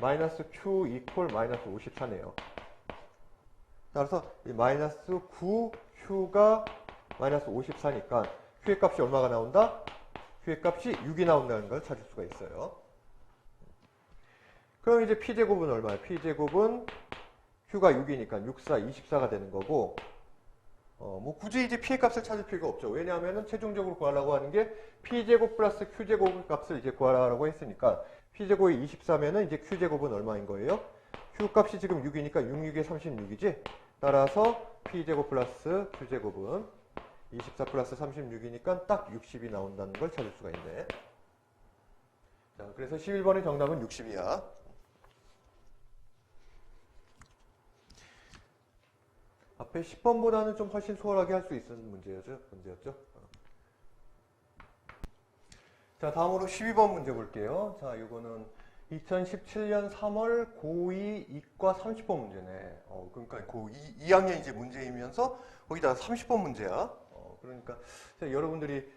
마이너스 q 이퀄 마이너스 54네요. 따라서 이 마이너스 9q가 마이너스 54니까 q의 값이 얼마가 나온다? q의 값이 6이 나온다는 걸 찾을 수가 있어요. 그럼 이제 p제곱은 얼마예요? p제곱은 q가 6이니까 6, 4, 24가 되는 거고 뭐 굳이 이제 p의 값을 찾을 필요가 없죠. 왜냐하면은 최종적으로 구하려고 하는 게 p제곱 플러스 q제곱 값을 이제 구하라고 했으니까 p제곱이 24면은 이제 q제곱은 얼마인 거예요? q 값이 지금 6이니까 6, 6에 36이지? 따라서 p제곱 플러스 q제곱은 24 플러스 36이니까 딱 60이 나온다는 걸 찾을 수가 있네. 자, 그래서 11번의 정답은 60이야. 앞에 10번보다는 좀 훨씬 수월하게 할 수 있는 문제였죠. 자, 다음으로 12번 문제 볼게요. 자, 이거는 2017년 3월 고2 이과 30번 문제네. 그러니까 고2 2학년 이제 문제이면서 거기다가 30번 문제야. 그러니까 여러분들이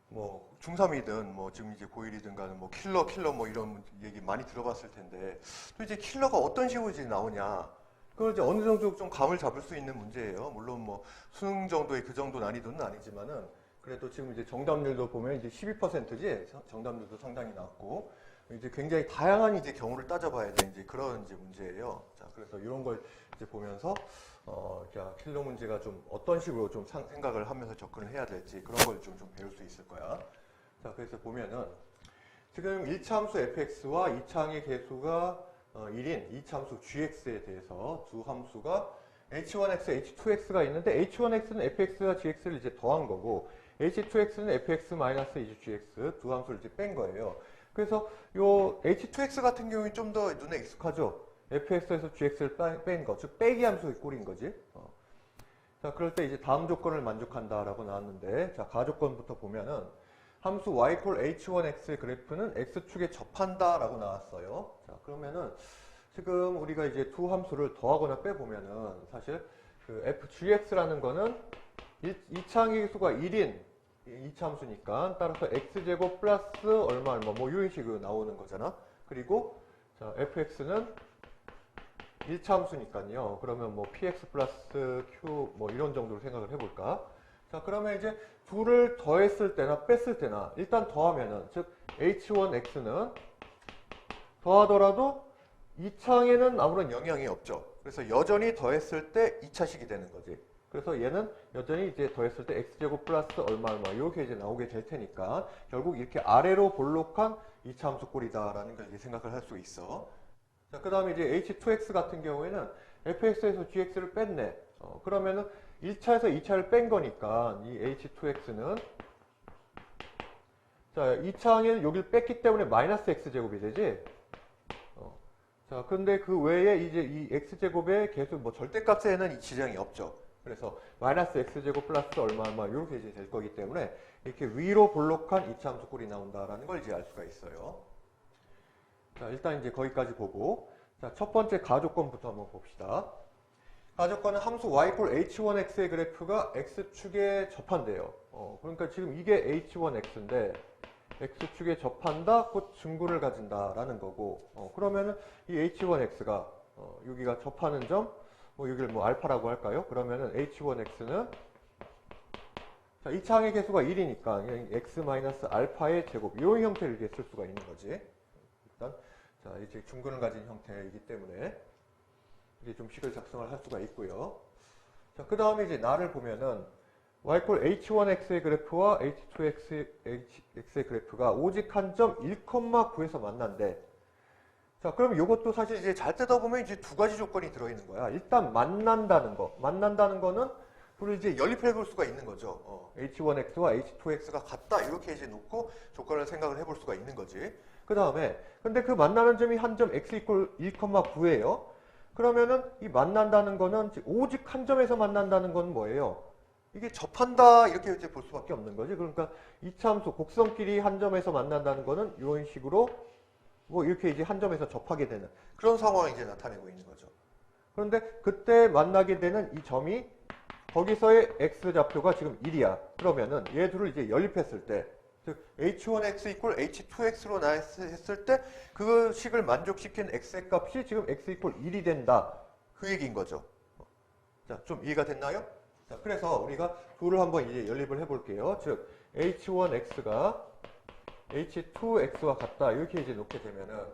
뭐 중3이든 뭐 지금 이제 고1이든 간에 뭐 킬러 뭐 이런 얘기 많이 들어봤을 텐데 또 이제 킬러가 어떤 식으로 이제 나오냐. 그걸 이제 어느 정도 좀 감을 잡을 수 있는 문제예요. 물론 뭐 수능 정도의 그 정도 난이도는 아니지만은 그래도 지금 이제 정답률도 보면 이제 12%지 정답률도 상당히 낮고 이제 굉장히 다양한 이제 경우를 따져봐야 되는 이제 그런 이제 문제예요. 자, 그래서 이런 걸 이제 보면서 자, 킬러 문제가 좀 어떤 식으로 좀 생각을 하면서 접근을 해야 될지 그런 걸 좀 배울 수 있을 거야. 자, 그래서 보면은 지금 1차 함수 fx와 2차항의 개수가 1인 2차 함수 gx에 대해서 두 함수가 h1x, h2x가 있는데 h1x는 fx와 gx를 이제 더한 거고 h2x는 fx-2gx 두 함수를 이제 뺀 거예요. 그래서 요 h2x 같은 경우는 좀 더 눈에 익숙하죠. fx에서 gx를 뺀 거, 즉 빼기 함수의 꼴인 거지. 자, 그럴 때 이제 다음 조건을 만족한다라고 나왔는데, 자, 가조건부터 보면은 함수 y h1x의 그래프는 x축에 접한다라고 나왔어요. 자, 그러면은 지금 우리가 이제 두 함수를 더하거나 빼보면은 사실 그 fgx라는 거는 2차항의 수가 1인 2차 함수니까 따라서 x제곱 플러스 얼마 뭐 이런 식으로 나오는 거잖아. 그리고 자, fx는 1차 함수니까요. 그러면 뭐 px 플러스 q 뭐 이런 정도로 생각을 해볼까? 자, 그러면 이제 둘을 더했을 때나 뺐을 때나 일단 더하면은 즉 h1x는 더하더라도 2차항에는 아무런 영향이 없죠. 그래서 여전히 더했을 때 2차식이 되는 거지. 그래서 얘는 여전히 이제 더했을 때 x제곱 플러스 얼마 이렇게 이제 나오게 될 테니까 결국 이렇게 아래로 볼록한 2차 함수 꼴이다라는 걸 이제 생각을 할 수 있어. 자, 그 다음에 이제 h2x 같은 경우에는 fx에서 gx를 뺐네. 그러면은 1차에서 2차를 뺀 거니까 이 h2x는 자, 2차항에는 여기를 뺐기 때문에 마이너스 x제곱이 되지. 자, 근데 그 외에 이제 이 x제곱의 개수 뭐 절대값에는 이 지장이 없죠. 그래서 마이너스 x제곱 플러스 얼마 이렇게 이제 될 거기 때문에 이렇게 위로 볼록한 2차 함수 꼴이 나온다라는 걸 이제 알 수가 있어요. 자, 일단 이제 거기까지 보고 자, 첫 번째 가조건부터 한번 봅시다. 가조건은 함수 y h1x의 그래프가 x축에 접한대요. 그러니까 지금 이게 h1x인데 x축에 접한다, 곧 증구를 가진다라는 거고 그러면은 이 h1x가 여기가 접하는 점 여기를 뭐 알파라고 할까요? 그러면은 h1x는 자, 이 차항의 개수가 1이니까 x-알파의 제곱 이런 형태를 이렇게 쓸 수가 있는 거지. 일단 자, 이제 중근을 가진 형태이기 때문에 이제 좀 식을 작성을 할 수가 있고요. 자, 그 다음에 이제 나를 보면은 y h1x의 그래프와 h2x의 그래프가 오직 한 점 1,9에서 만난대. 자, 그럼 이것도 사실 이제 잘 뜯어보면 이제 두 가지 조건이 들어있는 거야. 일단 만난다는 거. 만난다는 거는 둘을 이제 연립해 볼 수가 있는 거죠. h1x와 h2x가 같다. 이렇게 이제 놓고 조건을 생각을 해볼 수가 있는 거지. 그 다음에, 근데 그 만나는 점이 한 점 x 이퀄 1,9예요. 그러면은 이 만난다는 거는 오직 한 점에서 만난다는 건 뭐예요? 이게 접한다. 이렇게 이제 볼 수밖에 없는 거지. 그러니까 이차 함수 곡선끼리 한 점에서 만난다는 거는 이런 식으로 뭐 이렇게 이제 한 점에서 접하게 되는 그런 상황이 이제 나타내고 있는 거죠. 그런데 그때 만나게 되는 이 점이 거기서의 x좌표가 지금 1이야. 그러면은 얘 둘을 이제 연립했을 때, 즉 h1x 이퀄 h2x로 했을 때 그 식을 만족시킨 x의 값이 지금 x 이퀄 1이 된다. 그 얘기인 거죠. 자, 좀 이해가 됐나요? 자, 그래서 우리가 둘을 한번 이제 연립을 해볼게요. 즉 h1x가 h2x와 같다. 이렇게 이제 놓게 되면은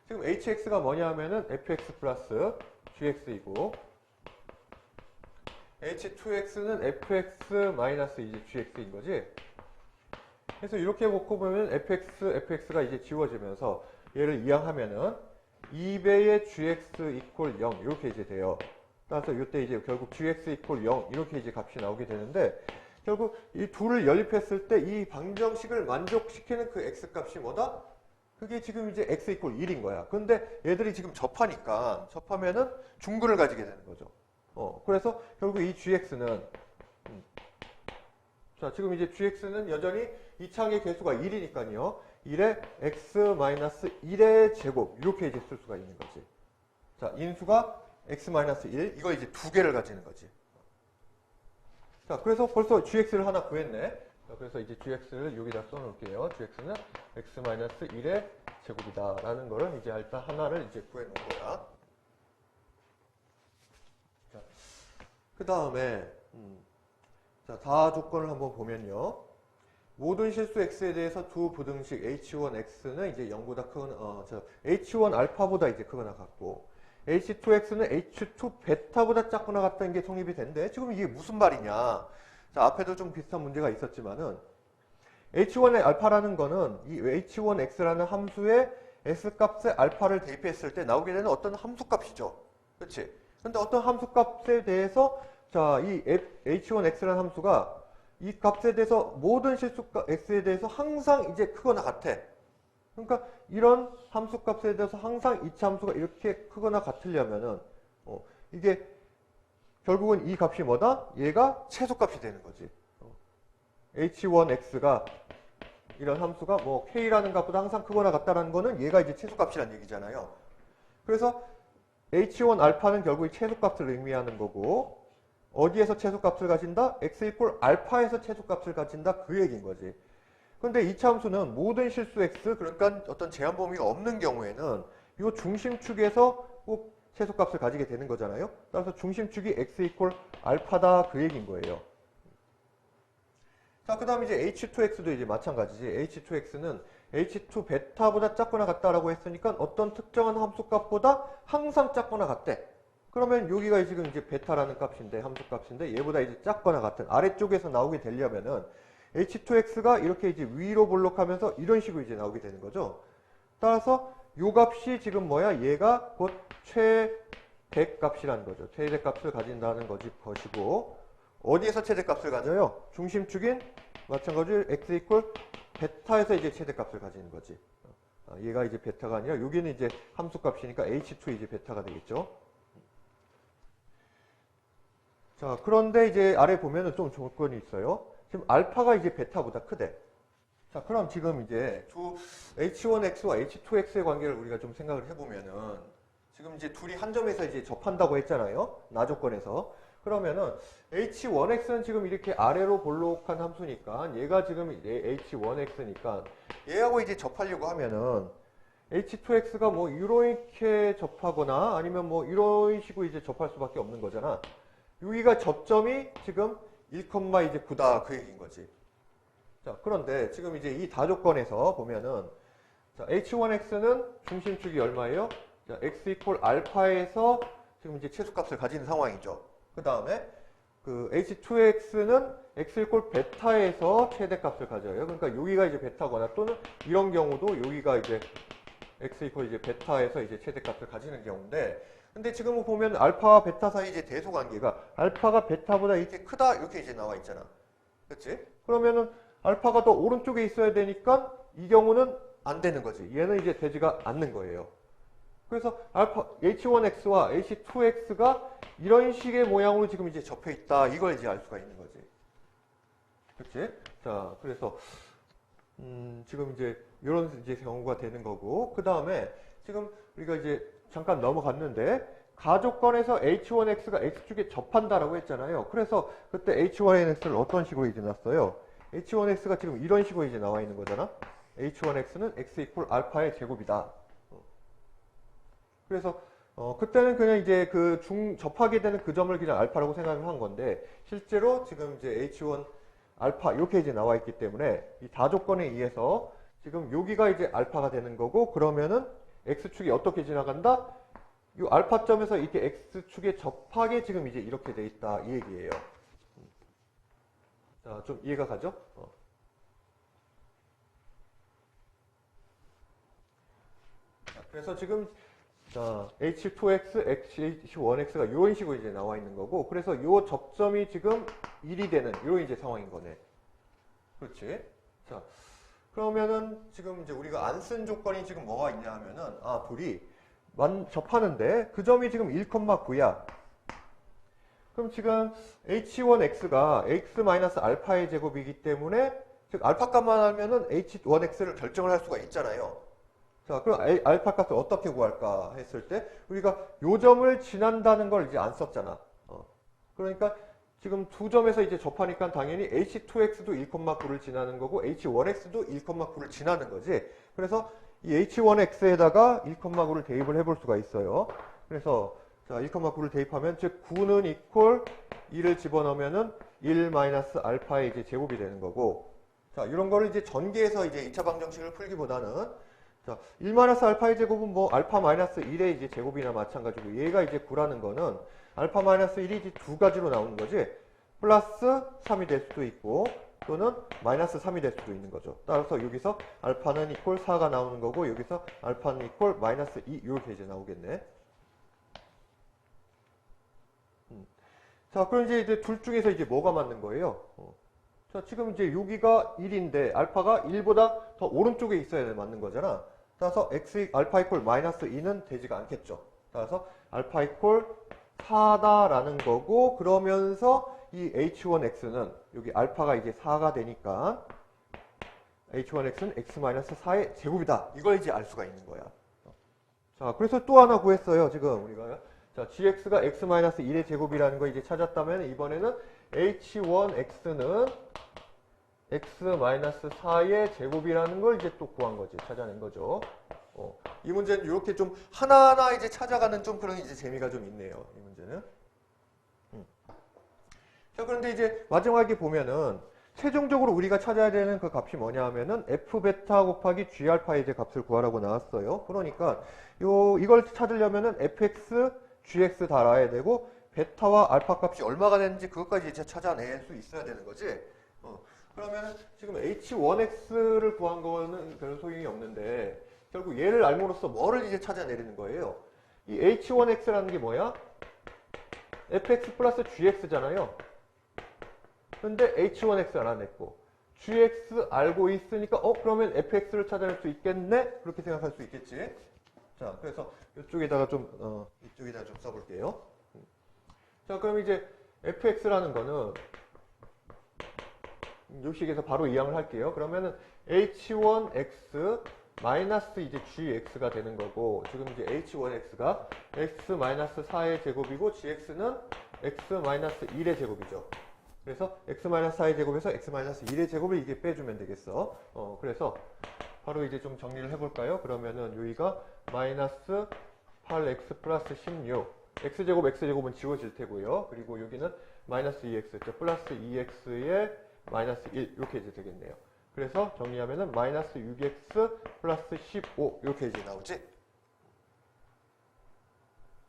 지금 hx가 뭐냐 하면은 fx 플러스 gx이고 H2X는 fx 마이너스 이제 gx인 거지. 그래서 이렇게 놓고 보면 fx가 이제 지워지면서 얘를 이항하면은 2배의 gx 이퀄 0 이렇게 이제 돼요. 따라서 이때 이제 결국 gx 이퀄 0 이렇게 이제 값이 나오게 되는데 결국 이 둘을 연립했을 때 이 방정식을 만족시키는 그 x 값이 뭐다? 그게 지금 이제 x 이퀄 1인 거야. 근데 얘들이 지금 접하면은 중근을 가지게 되는 거죠. 그래서 결국 이 gx는 자, 지금 이제 gx는 여전히 이차항의 개수가 1이니까요. 1의 x-1의 제곱 이렇게 이제 쓸 수가 있는 거지. 자, 인수가 x-1 이거 이제 두 개를 가지는 거지. 자, 그래서 벌써 gx를 하나 구했네. 자, 그래서 이제 gx를 여기다 써놓을게요. gx는 x-1의 제곱이다 라는 거를 이제 일단 하나를 이제 구해놓은 거야. 자, 그 다음에 자, 다 조건을 한번 보면요. 모든 실수 x에 대해서 두 부등식 h1x는 이제 0보다 크거나 h1 알파보다 이제 크거나 같고 h2x는 h2 베타보다 작거나 같다는 게 성립이 된대. 지금 이게 무슨 말이냐? 자, 앞에도 좀 비슷한 문제가 있었지만은 h1의 알파라는 거는 이 h1x라는 함수에 s 값에 알파를 대입했을 때 나오게 되는 어떤 함수 값이죠. 그렇지? 근데 어떤 함수 값에 대해서 자, 이 h1x라는 함수가 이 값에 대해서 모든 실수 x에 대해서 항상 이제 크거나 같아. 그러니까 이런 함수 값에 대해서 항상 이차 함수가 이렇게 크거나 같으려면은 이게 결국은 이 값이 뭐다? 얘가 최소값이 되는 거지. h1x가 이런 함수가 뭐 k라는 값보다 항상 크거나 같다라는 거는 얘가 이제 최소값이라는 얘기잖아요. 그래서 h1 알파는 결국 이 최소값을 의미하는 거고 어디에서 최소값을 가진다? x 이퀄 알파에서 최소값을 가진다 그 얘기인 거지. 근데 이차 함수는 모든 실수 x 그러니까 어떤 제한 범위가 없는 경우에는 이 중심축에서 꼭 최소값을 가지게 되는 거잖아요. 따라서 중심축이 x 이퀄 알파다 그 얘기인 거예요. 자, 그 다음에 이제 h2x도 이제 마찬가지지. h2x는 h2 베타보다 작거나 같다라고 했으니까 어떤 특정한 함수값보다 항상 작거나 같대. 그러면 여기가 지금 이제 베타라는 값인데, 함수값인데 얘보다 이제 작거나 같은 아래쪽에서 나오게 되려면은 h2x가 이렇게 이제 위로 볼록하면서 이런 식으로 이제 나오게 되는 거죠. 따라서 요 값이 지금 뭐야? 얘가 곧 최대값이라는 거죠. 최대값을 가진다는 것이고 어디에서 최대값을 가져요? 중심축인 마찬가지로 x 이퀄 베타에서 이제 최대값을 가지는 거지. 얘가 이제 베타가 아니라 여기는 이제 함수값이니까 h2 이제 베타가 되겠죠. 자, 그런데 이제 아래 보면은 좀 조건이 있어요. 지금 알파가 이제 베타보다 크대. 자, 그럼 지금 이제 두 h1x와 h2x의 관계를 우리가 좀 생각을 해보면은 지금 이제 둘이 한 점에서 이제 접한다고 했잖아요. 나조건에서. 그러면은 h1x는 지금 이렇게 아래로 볼록한 함수니까 얘가 지금 h1x니까 얘하고 이제 접하려고 하면은 h2x가 뭐 이렇게 접하거나 아니면 뭐 이런 식으로 이제 접할 수밖에 없는 거잖아. 여기가 접점이 지금 1,9다 그 얘기인 거지. 자, 그런데 지금 이제 이 다조건에서 보면은 자, h1x는 중심축이 얼마예요? 자, x 이퀄 알파에서 지금 이제 최소값을 가진 상황이죠. 그 다음에 그 h2x는 x 이퀄 베타에서 최대값을 가져요. 그러니까 여기가 이제 베타거나 또는 이런 경우도 여기가 이제 x 이퀄 이제 베타에서 이제 최대값을 가지는 경우인데 근데 지금 보면 알파와 베타 사이 이제 대소관계가 알파가 베타보다 이렇게 크다 이렇게 이제 나와 있잖아. 그렇지? 그러면은 알파가 더 오른쪽에 있어야 되니까 이 경우는 안 되는 거지. 얘는 이제 되지가 않는 거예요. 그래서 알파 h1x와 h2x가 이런 식의 모양으로 지금 이제 접해 있다. 이걸 이제 알 수가 있는 거지. 그렇지? 자, 그래서 지금 이제 이런 이제 경우가 되는 거고 그 다음에 지금 우리가 이제 잠깐 넘어갔는데 가조건에서 h1x가 x축에 접한다라고 했잖아요. 그래서 그때 h1x를 어떤 식으로 이제 놨어요? h1x가 지금 이런 식으로 이제 나와 있는 거잖아. h1x는 x 이퀄 알파의 제곱이다. 그래서 그때는 그냥 이제 그 접하게 되는 그 점을 그냥 알파라고 생각을 한 건데 실제로 지금 이제 h1 알파 이렇게 이제 나와 있기 때문에 이 다조건에 의해서 지금 여기가 이제 알파가 되는 거고 그러면은 x축이 어떻게 지나간다? 이 알파점에서 이렇게 x축에 접하게 지금 이제 이렇게 돼 있다 이 얘기예요. 자, 좀 이해가 가죠? 자, 그래서 지금 자, h2x, h1x가 이런 식으로 이제 나와 있는 거고, 그래서 이 접점이 지금 1이 되는 이런 이제 상황인 거네. 그렇지? 자, 그러면은 지금 이제 우리가 안 쓴 조건이 지금 뭐가 있냐 하면은, 둘이 접하는데 그 점이 지금 1,9야. 그럼 지금 h1x가 x-알파의 제곱이기 때문에, 즉 알파 값만 하면은 h1x를 결정을 할 수가 있잖아요. 자, 그럼 알파 값을 어떻게 구할까 했을 때 우리가 요 점을 지난다는 걸 이제 안 썼잖아. 그러니까 지금 두 점에서 이제 접하니까 당연히 h2x도 1,9를 지나는 거고 h1x도 1,9를 지나는 거지. 그래서 이 h1x에다가 1,9를 대입을 해볼 수가 있어요. 그래서 자, 1,9를 대입하면 즉 9는 이퀄 2를 집어넣으면은 1-알파의 이제 제곱이 되는 거고. 자, 이런 거를 이제 전개해서 이제 2차 방정식을 풀기보다는 자, 1-알파의 제곱은 뭐 알파-1의 이제 제곱이나 마찬가지고 얘가 이제 9라는 거는 알파-1이 이제 두 가지로 나오는 거지. 플러스 3이 될 수도 있고 또는 마이너스 3이 될 수도 있는 거죠. 따라서 여기서 알파는 이퀄 4가 나오는 거고 여기서 알파는 이퀄 마이너스 2 이렇게 이제 나오겠네. 자, 그럼 이제 둘 중에서 이제 뭐가 맞는 거예요? 자, 지금 이제 여기가 1인데 알파가 1보다 더 오른쪽에 있어야 맞는 거잖아. 따라서 알파 이퀄 마이너스 2는 되지가 않겠죠. 따라서 알파 이퀄 4다라는 거고, 그러면서 이 h1x는 여기 알파가 이제 4가 되니까 h1x는 x-4의 제곱이다. 이걸 이제 알 수가 있는 거야. 자, 그래서 또 하나 구했어요. 지금 우리가. 자, gx가 x-1의 제곱이라는 거 이제 찾았다면 이번에는 h1x는 x-4의 제곱이라는 걸 이제 또 구한 거지. 찾아낸 거죠. 이 문제는 이렇게 좀 하나하나 이제 찾아가는 좀 그런 이제 재미가 좀 있네요. 이 문제는. 자, 그런데 이제 마지막에 보면은 최종적으로 우리가 찾아야 되는 그 값이 뭐냐 하면은 f베타 곱하기 g알파의 이제 값을 구하라고 나왔어요. 그러니까 이걸 찾으려면은 fx, gx 다 알아야 되고 베타와 알파 값이 얼마가 되는지 그것까지 이제 찾아낼 수 있어야 되는 거지. 그러면은 지금 h1x를 구한 거는 별 소용이 없는데 결국 얘를 알므로써 뭐를 이제 찾아내리는 거예요. 이 h1x라는 게 뭐야? fx 플러스 gx잖아요. 근데 h1x 알아냈고 gx 알고 있으니까 그러면 fx를 찾아낼 수 있겠네? 그렇게 생각할 수 있겠지. 자, 그래서 이쪽에다가 좀 이쪽에다가 좀 써볼게요. 자, 그럼 이제 fx라는 거는 요 식에서 바로 이항을 할게요. 그러면은 h1x 마이너스 이제 gx가 되는 거고, 지금 이제 h1x가 x-4의 제곱이고 gx는 x-1의 제곱이죠. 그래서 x-4의 제곱에서 x-1의 제곱을 이게 빼주면 되겠어. 그래서 바로 이제 좀 정리를 해볼까요? 그러면은 여기가 마이너스 8x 플러스 16 x제곱 x제곱은 지워질 테고요. 그리고 여기는 마이너스 2x 플러스 2x의 마이너스 1 이렇게 이제 되겠네요. 그래서 정리하면은 마이너스 6x 플러스 15 이렇게 이제 나오지.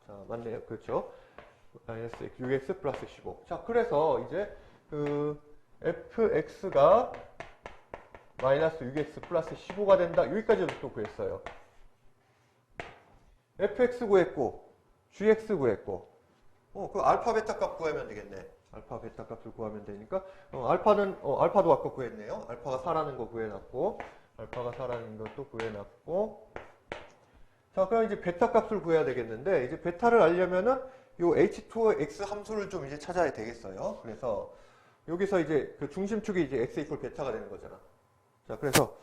자, 맞네요. 그렇죠. 마이너스 6x 플러스 15. 자, 그래서 이제 그 fx가 마이너스 6x 플러스 15가 된다. 여기까지도 또 구했어요. fx 구했고 gx 구했고 그 알파 베타 값 구하면 되겠네. 알파 베타 값을 구하면 되니까 알파도 아까 구했네요. 알파가 4라는 거 구해놨고 알파가 4라는 것도 구해놨고. 자, 그럼 이제 베타 값을 구해야 되겠는데 이제 베타를 알려면은 요 h2x 함수를 좀 이제 찾아야 되겠어요. 그래서 여기서 이제 그 중심축이 이제 x 이퀄 베타가 되는 거잖아. 자, 그래서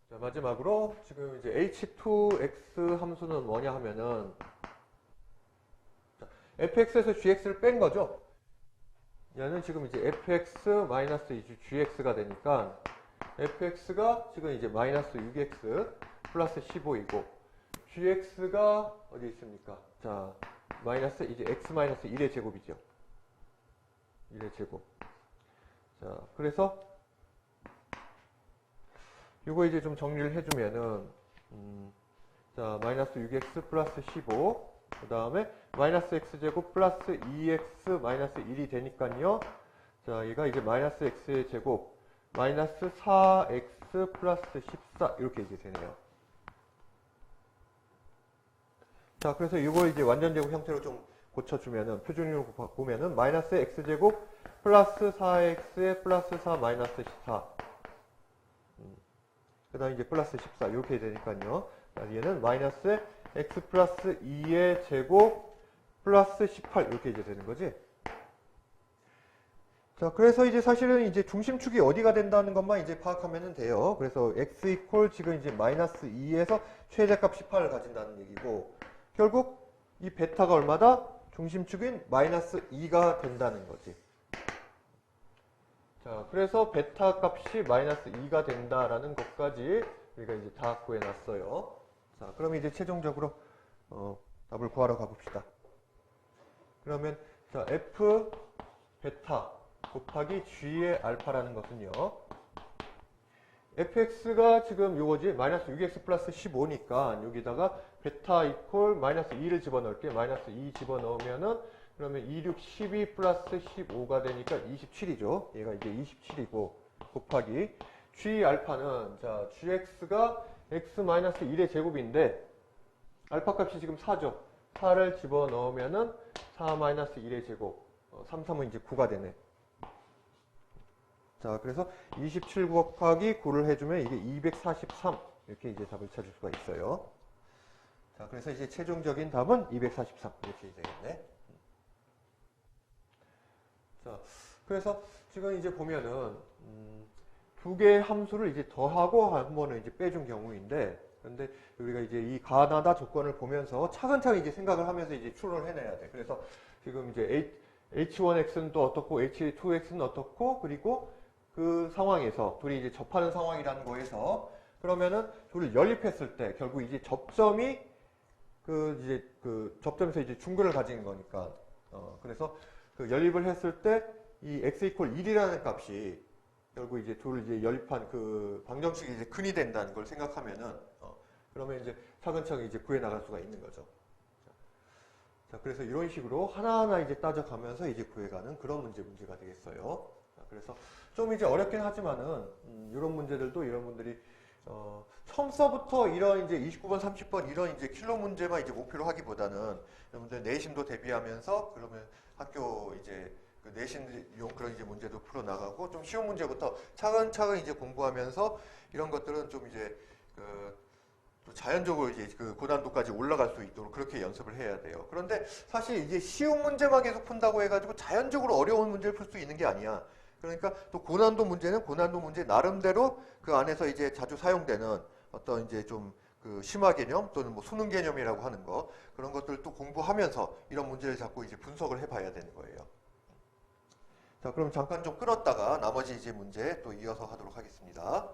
자, 마지막으로 지금 이제 h2x 함수는 뭐냐 하면은 fx에서 gx를 뺀 거죠. 얘는 지금 이제 fx 마이너스 gx가 되니까 fx가 지금 이제 마이너스 6x 플러스 15이고 gx가 어디 있습니까? 자, 마이너스 이제 x 마이너스 1의 제곱이죠. 1의 제곱. 자, 그래서 요거 이제 좀 정리를 해주면은 자, 마이너스 6x 플러스 15. 그 다음에 마이너스 x제곱 플러스 2x 마이너스 1이 되니까요. 자, 얘가 이제 마이너스 x의 제곱 마이너스 4x 플러스 14 이렇게 이제 되네요. 자, 그래서 이걸 이제 완전제곱 형태로 좀 고쳐주면은 표준으로 보면은 마이너스 x제곱 플러스 4x에 플러스 4 마이너스 14. 그 다음에 이제 플러스 14 이렇게 되니까요. 얘는 마이너스 x 플러스 2의 제곱 플러스 18 이렇게 이제 되는 거지. 자, 그래서 이제 사실은 이제 중심축이 어디가 된다는 것만 이제 파악하면 돼요. 그래서 x 이퀄 지금 이제 마이너스 2에서 최대값 18을 가진다는 얘기고, 결국 이 베타가 얼마다? 중심축인 마이너스 2가 된다는 거지. 자, 그래서 베타 값이 마이너스 2가 된다라는 것까지 우리가 이제 다 구해놨어요. 자, 그럼 이제 최종적으로 답을 구하러 가봅시다. 그러면 자, f 베타 곱하기 g의 알파라는 것은요. fx가 지금 요거지 마이너스 6x 플러스 15니까 여기다가 베타 이퀄 마이너스 2를 집어넣을게. 마이너스 2 집어넣으면은 그러면 2, 6, 12 플러스 15가 되니까 27이죠. 얘가 이제 27이고 곱하기 g 알파는 자 gx가 x 마이너스 1의 제곱인데 알파 값이 지금 4죠. 4를 집어넣으면은 4 마이너스 1의 제곱 3, 3은 이제 9가 되네. 자, 그래서 27 곱하기 9를 해주면 이게 243 이렇게 이제 답을 찾을 수가 있어요. 자, 그래서 이제 최종적인 답은 243 이렇게 되겠네. 자, 그래서 지금 이제 보면은 두 개의 함수를 이제 더하고 한 번은 이제 빼준 경우인데, 그런데 우리가 이제 이 가나다 조건을 보면서 차근차근 이제 생각을 하면서 이제 추론을 해내야 돼. 그래서 지금 이제 H1x는 또 어떻고 H2x는 어떻고, 그리고 그 상황에서 둘이 이제 접하는 상황이라는 거에서 그러면은 둘을 연립했을 때 결국 이제 접점이 그 접점에서 이제 중근을 가지는 거니까 그래서 그 연립을 했을 때 이 x 이퀄 1이라는 값이 결국 이제 둘을 이제 연립한 그 방정식이 이제 근이 된다는 걸 생각하면은 그러면 이제 차근차근 이제 구해 나갈 수가 있는 거죠. 자, 그래서 이런 식으로 하나하나 이제 따져가면서 이제 구해가는 그런 문제가 되겠어요. 자, 그래서 좀 이제 어렵긴 하지만은 이런 문제들도 이런 분들이 처음서부터 이런 이제 29번, 30번 이런 이제 킬러 문제만 이제 목표로 하기보다는 여러분들 내신도 대비하면서 그러면 학교 이제 그 내신용 그런 이제 문제도 풀어 나가고 좀 쉬운 문제부터 차근차근 이제 공부하면서 이런 것들은 좀 이제 또 자연적으로 이제 그 고난도까지 올라갈 수 있도록 그렇게 연습을 해야 돼요. 그런데 사실 이제 쉬운 문제만 계속 푼다고 해가지고 자연적으로 어려운 문제를 풀 수 있는 게 아니야. 그러니까 또 고난도 문제는 고난도 문제 나름대로 그 안에서 이제 자주 사용되는 어떤 이제 좀 그 심화 개념 또는 뭐 수능 개념이라고 하는 거 그런 것들을 또 공부하면서 이런 문제를 자꾸 이제 분석을 해봐야 되는 거예요. 자, 그럼 잠깐 좀 끌었다가 나머지 이제 문제 또 이어서 하도록 하겠습니다.